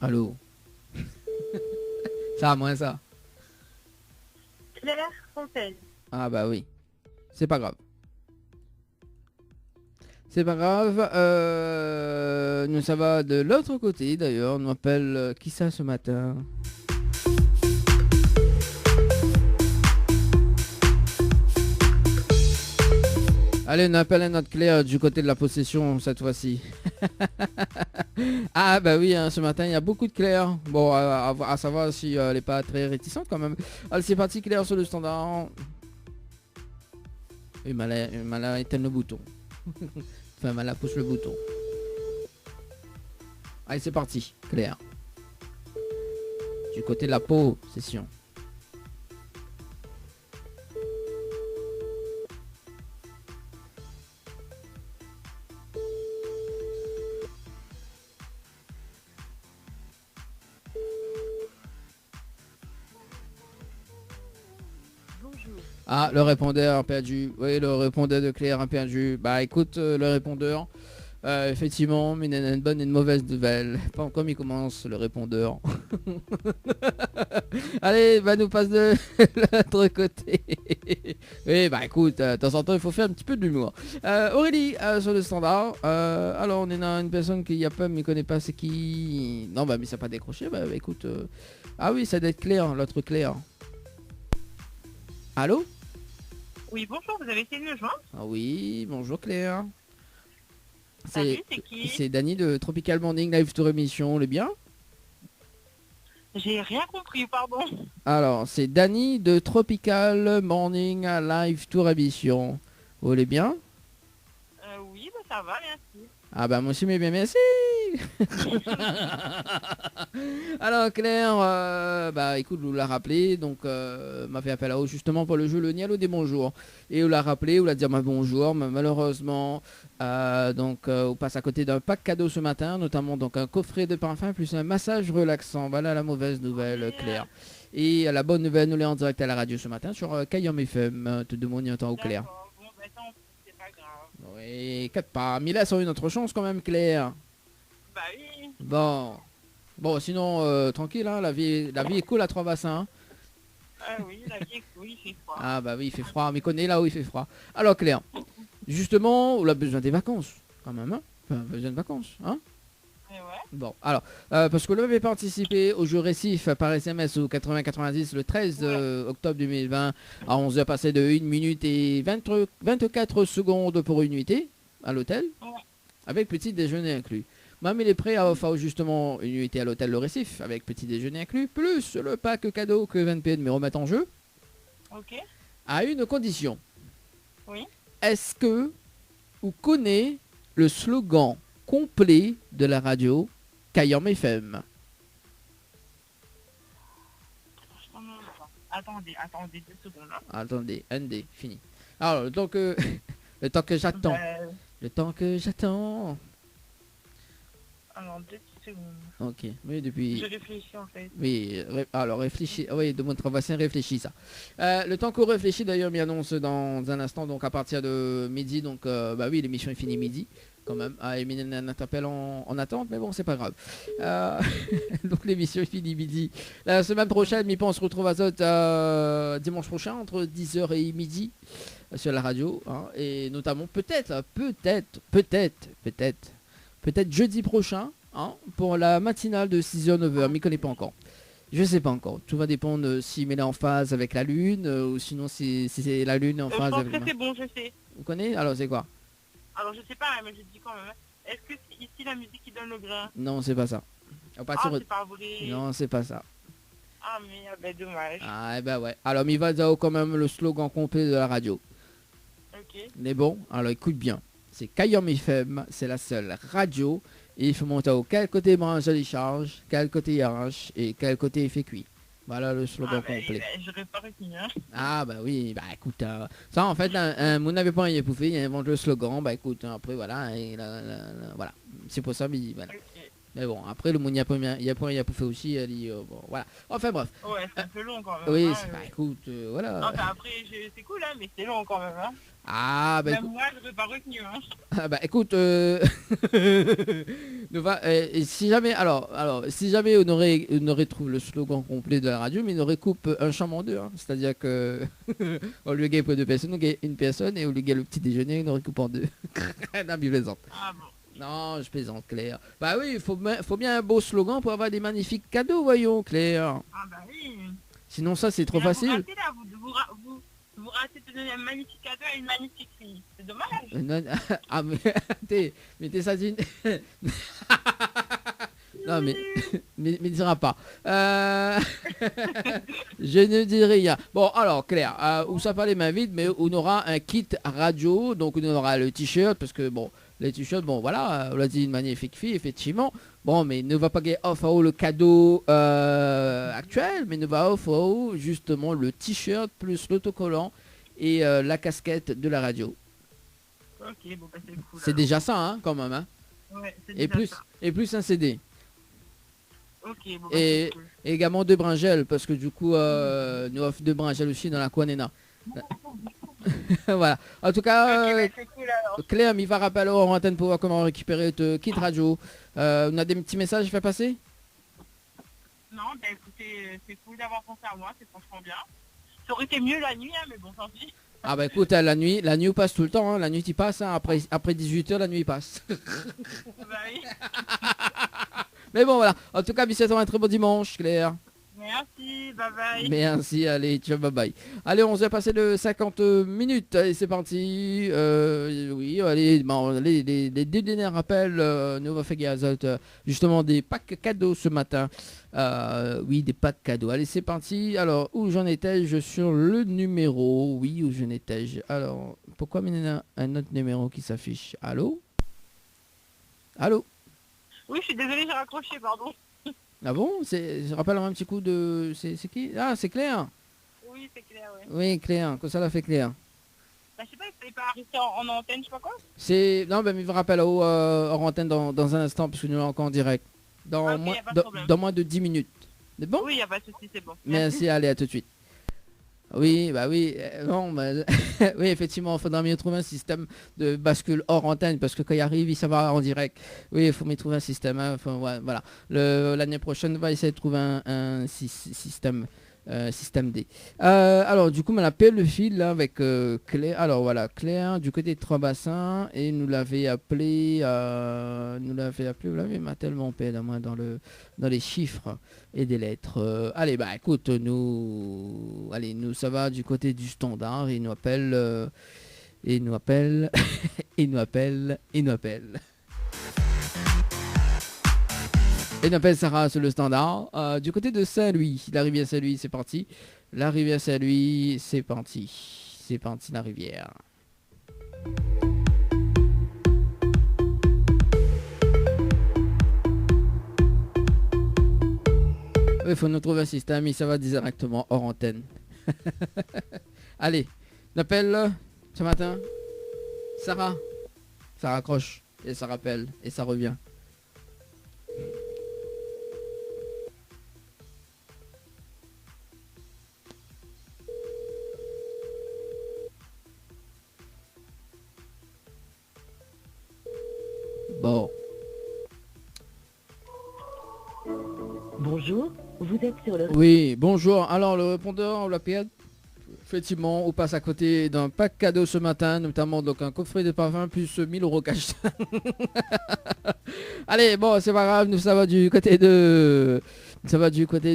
Speaker 3: Allô. Ça, moins ça.
Speaker 9: Claire Fontaine.
Speaker 3: Ah bah oui. C'est pas grave. C'est pas grave. Nous, ça va de l'autre côté d'ailleurs. On m'appelle qui ça ce matin? Allez, on appelle notre Claire du côté de la possession cette fois-ci. Ah bah oui, hein, ce matin il y a beaucoup de Claire. Bon, à savoir si elle n'est pas très réticente quand même. Allez, c'est parti, Claire sur le standard. Et Mala éteint le bouton. Enfin, Mala pousse le bouton. Allez, c'est parti, Claire. Du côté de la possession. Ah, le répondeur perdu. Oui, le répondeur de Claire a perdu. Bah écoute, le répondeur, effectivement, mais il y a une bonne et une mauvaise nouvelle. Pas comme il commence, le répondeur. Allez, bah nous passe de l'autre côté. Oui, bah écoute, de temps en temps, il faut faire un petit peu d'humour. Aurélie, sur le standard. Alors, on est dans une personne qui y a pas, mais connaît pas c'est qui. Non, bah mais ça n'a pas décroché. Bah écoute. Ah oui, ça doit être Claire, l'autre Claire. Allô?
Speaker 9: Oui, bonjour, vous avez essayé de me joindre?
Speaker 3: Ah oui, bonjour Claire.
Speaker 9: Salut, c'est qui?
Speaker 3: C'est Dany de Tropical Morning Live Tour Émission, le bien?
Speaker 9: J'ai rien compris, pardon.
Speaker 3: Alors, c'est Dany de Tropical Morning Live Tour Émission. Vous allez bien?
Speaker 9: Oui, bah ça va, merci.
Speaker 3: Ah bah moi aussi, mais bien merci. Alors Claire, bah écoute, vous l'a rappelé, donc m'a fait appel à vous justement pour le jeu Le Nialo des Bonjours. Et vous l'a rappelé, vous l'a dit bonjour, mais malheureusement, on passe à côté d'un pack cadeau ce matin, notamment donc un coffret de parfum plus un massage relaxant. Voilà la mauvaise nouvelle, Claire. Et la bonne nouvelle, nous l'est en direct à la radio ce matin sur Kayam FM. Tout le monde y entend au Claire.
Speaker 9: Bon, bah tant pis, c'est pas grave.
Speaker 3: Oui, 4 pas. Mais là, ça a une autre chance quand même, Claire.
Speaker 9: Bah oui.
Speaker 3: Bon, sinon, tranquille, hein, la vie est cool à Trois-Bassins.
Speaker 9: Ah oui, la vie est cool, il fait froid.
Speaker 3: Ah bah oui, il fait froid, mais connais là où il fait froid. Alors Claire, justement, on a besoin des vacances, quand même, hein. Enfin, besoin de vacances, hein.
Speaker 9: Ouais.
Speaker 3: Bon, alors, parce que vous avez participé au jeu récif par SMS au 80-90 le 13 octobre 2020 à 11h passé de 1 minute et 24 secondes pour une nuitée à l'hôtel, avec petit déjeuner inclus. Mamie est prêt à offrir justement une nuitée à l'hôtel Le Récif avec petit déjeuner inclus, plus le pack cadeau que 20p de me remettre en jeu.
Speaker 9: Ok.
Speaker 3: À une condition.
Speaker 9: Oui.
Speaker 3: Est-ce que vous connaissez le slogan complet de la radio Kayam FM?
Speaker 9: Attendez 2 secondes. Hein.
Speaker 3: Attendez, ND, fini. Alors, le temps que j'attends. Le temps que j'attends.
Speaker 9: Alors, 2 secondes.
Speaker 3: Ok, oui, depuis...
Speaker 9: Je réfléchis en fait.
Speaker 3: Oui, alors réfléchis. Oui, de mon travail, réfléchis ça. Le temps qu'on réfléchit d'ailleurs, m'y annonce dans un instant, donc à partir de midi. Donc, bah oui, l'émission est finie midi. Quand même, Eminem t'appelle en attente, mais bon, c'est pas grave. Donc l'émission est finie midi. La semaine prochaine, on se retrouve à Zot dimanche prochain entre 10h et midi sur la radio, hein, et notamment peut-être jeudi prochain, hein, pour la matinale de 6h 9h. M'y connais pas encore. Je sais pas encore. Tout va dépendre s'il est en phase avec la lune ou sinon si c'est la lune en phase avec.
Speaker 9: Je pense que c'est bon, je sais.
Speaker 3: Vous connaissez? Alors c'est quoi?
Speaker 9: Alors je sais pas, mais je dis quand même. Est-ce que c'est ici la musique qui donne le grain?
Speaker 3: Non, c'est pas ça.
Speaker 9: C'est pas vrai.
Speaker 3: Non, c'est pas ça.
Speaker 9: Ah mais dommage.
Speaker 3: Ah et bah ouais. Alors il va dire quand même le slogan complet de la radio.
Speaker 9: Ok.
Speaker 3: Mais bon, alors écoute bien. C'est Kayam FM, c'est la seule radio. Et il faut monter au quel côté branche les charges, quel côté arrache et quel côté fait cuit. Voilà le slogan
Speaker 9: bah,
Speaker 3: complet.
Speaker 9: j'aurais pas retenu. Hein.
Speaker 3: Ah bah oui, bah écoute, ça en fait, vous n'avez pas un yépoufé, il invente le slogan, bah écoute, après voilà, et voilà, c'est pour ça, mais voilà.
Speaker 9: Ok.
Speaker 3: Mais bon, après le monde, il y a pas un yépoufé aussi, elle dit, bon, voilà. Enfin bref,
Speaker 9: Ouais, c'est un peu long quand même.
Speaker 3: oui,
Speaker 9: hein,
Speaker 3: bah écoute, voilà.
Speaker 9: Enfin, après, c'est cool, hein, mais c'est long quand même. Hein.
Speaker 3: Ah bah
Speaker 9: Même
Speaker 3: écoute,
Speaker 9: moi, j'aurais pas retenu. Hein.
Speaker 3: ah, bah, écoute, et si jamais, alors, si jamais on aurait trouvé le slogan complet de la radio, mais on aurait coupé un champ en deux, hein. C'est-à-dire que au lieu de pour deux personnes, on gagne une personne, et au lieu de le petit déjeuner, on aurait coupé en deux. Non, mais je plaisante.
Speaker 9: Ah bon.
Speaker 3: Non, je plaisante, Claire. Bah oui, faut bien un beau slogan pour avoir des magnifiques cadeaux, voyons, Claire.
Speaker 9: Ah bah oui.
Speaker 3: Sinon ça, c'est trop
Speaker 9: Mais là,
Speaker 3: facile.
Speaker 9: Vous ratez, là, vous ratez de donner un magnifique cadeau à une magnifique fille. C'est dommage.
Speaker 3: Non, ah mais t'es ça d'une... Non mais dira pas. Je ne dis rien. Bon alors Claire, où ça parlait ma vite, mais on aura un kit radio, donc on aura le t-shirt, parce que bon, les t-shirts, bon voilà, on l'a dit, une magnifique fille, effectivement. Bon, mais ne va pas off le cadeau actuel, mais ne va off justement le t-shirt plus l'autocollant et la casquette de la radio.
Speaker 9: Ok, bon, bah c'est cool.
Speaker 3: C'est déjà ça, hein, quand même, hein.
Speaker 9: Ouais, c'est
Speaker 3: Et
Speaker 9: déjà
Speaker 3: plus,
Speaker 9: ça.
Speaker 3: et plus un CD.
Speaker 9: Ok, bon, bah,
Speaker 3: Et,
Speaker 9: c'est cool.
Speaker 3: et également 2 bringelles, parce que du coup, nous offre 2 bringelles aussi dans la Kwanena. Voilà. En tout cas,
Speaker 9: Ok, bah, c'est cool alors.
Speaker 3: Claire, il va rappeler en antenne pour voir comment récupérer ton kit radio. On a des petits messages à faire passer?
Speaker 9: Non, bah écoutez, c'est cool d'avoir pensé à moi, c'est franchement bien. Ça aurait été mieux la nuit, hein, mais bon, tant pis.
Speaker 3: Ah bah écoute, la nuit passe tout le temps, hein. La nuit il passe, hein. Après 18h, la nuit il passe.
Speaker 9: Bah oui.
Speaker 3: Mais bon voilà, en tout cas, bisous, un très bon dimanche, Claire.
Speaker 9: Merci, bye bye.
Speaker 3: Merci, allez, ciao, bye bye. Allez, on s'est passé de 50 minutes, allez, c'est parti. Oui, allez, bon, les 2 derniers rappels, nous va faire Gazette, justement des packs cadeaux ce matin. Oui, des packs cadeaux. Allez, c'est parti. Alors, où j'en étais-je sur le numéro? Oui, où j'en étais-je? Alors, pourquoi il y a un autre numéro qui s'affiche? Allô? Allô?
Speaker 9: Oui, je suis désolée, j'ai raccroché, pardon.
Speaker 3: Ah bon? Je rappelle un petit coup de... C'est qui? Ah, c'est Claire.
Speaker 9: Oui, c'est clair, ouais.
Speaker 3: Oui, Claire, que ça l'a fait Claire.
Speaker 9: Bah, je sais pas, il fallait pas arrêter en antenne, je sais pas quoi.
Speaker 3: C'est... Non, mais je vous rappelle hors antenne dans un instant, parce que nous sommes encore en direct. Dans,
Speaker 9: Ok,
Speaker 3: moins,
Speaker 9: y a pas de
Speaker 3: dans,
Speaker 9: problème.
Speaker 3: dans moins de 10 minutes. C'est bon?
Speaker 9: Oui, y a pas de souci, c'est bon.
Speaker 3: Merci, allez, à tout de suite. Oui, bah oui, bon, bah, oui, effectivement, il faudra mieux trouver un système de bascule hors antenne, parce que quand il arrive, ça va en direct. Oui, il faut mieux trouver un système, hein, ouais, voilà. L'année prochaine, on va essayer de trouver un système D. Alors, du coup, on appelle le fil là, avec Claire. Alors, voilà, Claire, du côté de Trois-Bassins, et nous l'avait appelé, vous l'avez m'a tellement paix, là, moi, dans les chiffres et des lettres. Allez, bah écoute, nous, ça va du côté du standard, il nous appelle, il nous appelle. Et nous appelle Sarah sur le standard. Du côté de Saint-Louis, la rivière Saint-Louis, c'est parti. La rivière Saint-Louis, c'est parti. C'est parti, la rivière. Il faut nous trouver un système et ça va directement hors antenne. Allez, on appelle ce matin Sarah. Ça raccroche et ça rappelle et ça revient. Bon.
Speaker 10: Bonjour, vous êtes sur le...
Speaker 3: Oui, bonjour. Alors, le répondeur, on l'a payé. Effectivement, on passe à côté d'un pack cadeau ce matin, notamment donc un coffret de parfum plus 1000 € cash. Allez, bon, c'est pas grave, nous ça va du côté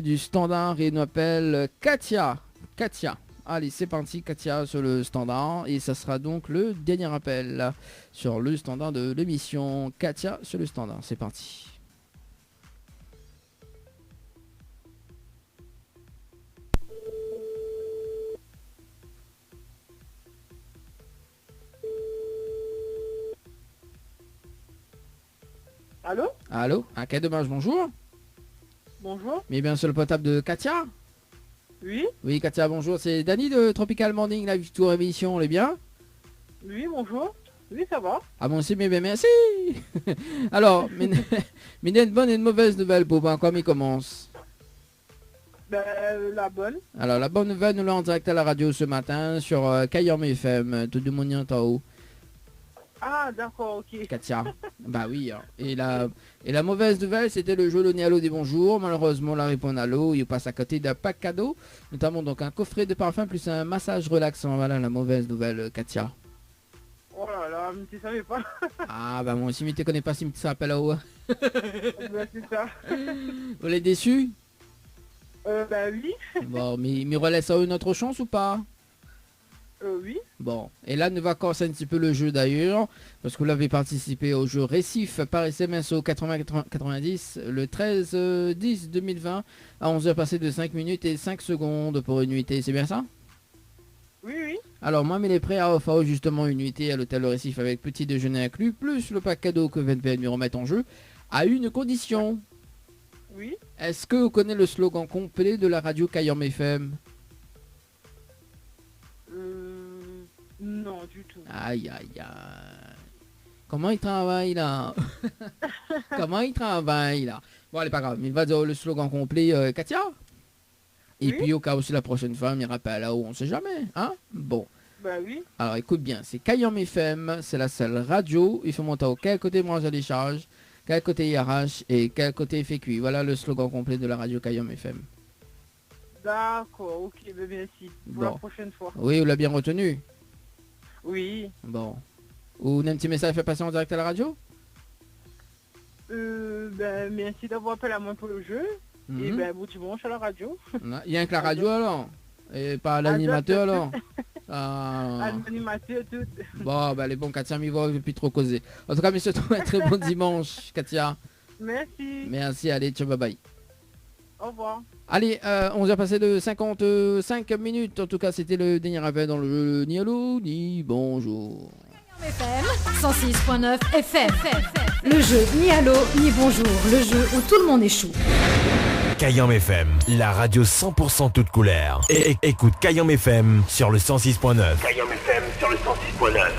Speaker 3: du standard et nous appelle Katia. Allez, c'est parti, Katia sur le standard et ça sera donc le dernier appel sur le standard de l'émission. Katia sur le standard, c'est parti.
Speaker 6: Allô?
Speaker 3: Allô? Un cas dommage, bonjour.
Speaker 6: Bonjour.
Speaker 3: Mais bien sur le portable de Katia?
Speaker 6: Oui,
Speaker 3: Oui, Katia, bonjour. C'est Dany de Tropical Morning Live Tour émission. On est bien?
Speaker 6: oui, bonjour. Oui, ça va.
Speaker 3: Ah bon, c'est bien, merci. Alors, mais il y a une bonne et une mauvaise nouvelle pour ben, comme il commence.
Speaker 6: Ben, la bonne.
Speaker 3: Alors, la bonne nouvelle, nous l'avons en direct à la radio ce matin sur Kayom FM, tout le monde y entend.
Speaker 6: Ah, d'accord, ok.
Speaker 3: Katia. Bah oui. Hein. Et la mauvaise nouvelle, c'était le jeu Le Nialo des bonjours. Malheureusement, la réponse à l'eau, il passe à côté d'un pack cadeau, notamment donc un coffret de parfum plus un massage relaxant. Voilà la mauvaise nouvelle, Katia.
Speaker 6: Oh là là, mais tu savais pas.
Speaker 3: Ah bah moi aussi, mais tu connais pas si tu s'appelle à haut.
Speaker 6: Ben, c'est ça.
Speaker 3: Vous l'êtes déçu?
Speaker 6: Ben oui.
Speaker 3: Bon, mais il me relaisse à une autre chance ou pas?
Speaker 6: Oui.
Speaker 3: Bon, et là, nous va commencer un petit peu le jeu d'ailleurs, parce que vous l'avez participé au jeu Récif par SMS au 80-90 le 13-10-2020 à 11h passées de 5 minutes et 5 secondes pour une nuitée, c'est bien ça?
Speaker 6: Oui, oui.
Speaker 3: Alors moi, il est prêt à offrir justement une nuitée à l'hôtel Le Récif avec petit déjeuner inclus, plus le pack cadeau que VNPN lui remet en jeu, à une condition.
Speaker 6: Oui.
Speaker 3: Est-ce que vous connaissez le slogan complet de la radio Kayom FM?
Speaker 6: Non, du tout.
Speaker 3: Aïe, aïe, aïe. Comment il travaille là? Comment il travaille là? Bon, allez, pas grave. Il va dire le slogan complet, Katia. Et
Speaker 6: Oui.
Speaker 3: puis au cas où c'est la prochaine fois, il rappelle là-haut, on sait jamais. Hein? Bon.
Speaker 6: Ben oui.
Speaker 3: Alors écoute bien, c'est Kayom FM, c'est la seule radio. Il faut monter au quel côté branche à décharge, quel côté IRH et quel côté FQI. Voilà le slogan complet de la radio Kayom FM.
Speaker 6: D'accord, ok, ben merci. Pour
Speaker 3: Bon.
Speaker 6: la prochaine fois.
Speaker 3: Oui, vous l'avez bien retenu?
Speaker 6: Oui.
Speaker 3: Bon. Ou un petit message fait passer en direct à la radio?
Speaker 6: Ben merci d'avoir appelé à moi pour le jeu. Et
Speaker 3: Mhm.
Speaker 6: ben bon dimanche à la radio.
Speaker 3: Il y a un que la radio alors? Et pas l'animateur alors? Ah.
Speaker 6: Animateur tout.
Speaker 3: Bon, bah les bons Katia, m'y va, je vais plus trop causer. En tout cas, monsieur, un très bon dimanche, Katia.
Speaker 6: Merci.
Speaker 3: Merci, allez, ciao, bye bye.
Speaker 6: Au revoir.
Speaker 3: Allez, on a passé de 55 minutes. En tout cas, c'était le dernier appel dans le jeu Ni allô, ni bonjour.
Speaker 7: FM 106.9 FM. Le jeu ni allô ni bonjour. Le jeu où tout le monde échoue.
Speaker 1: Kayom FM, la radio 100% toute couleur. Et écoute Kayom FM sur le 106.9. Kayom FM sur le 106.9.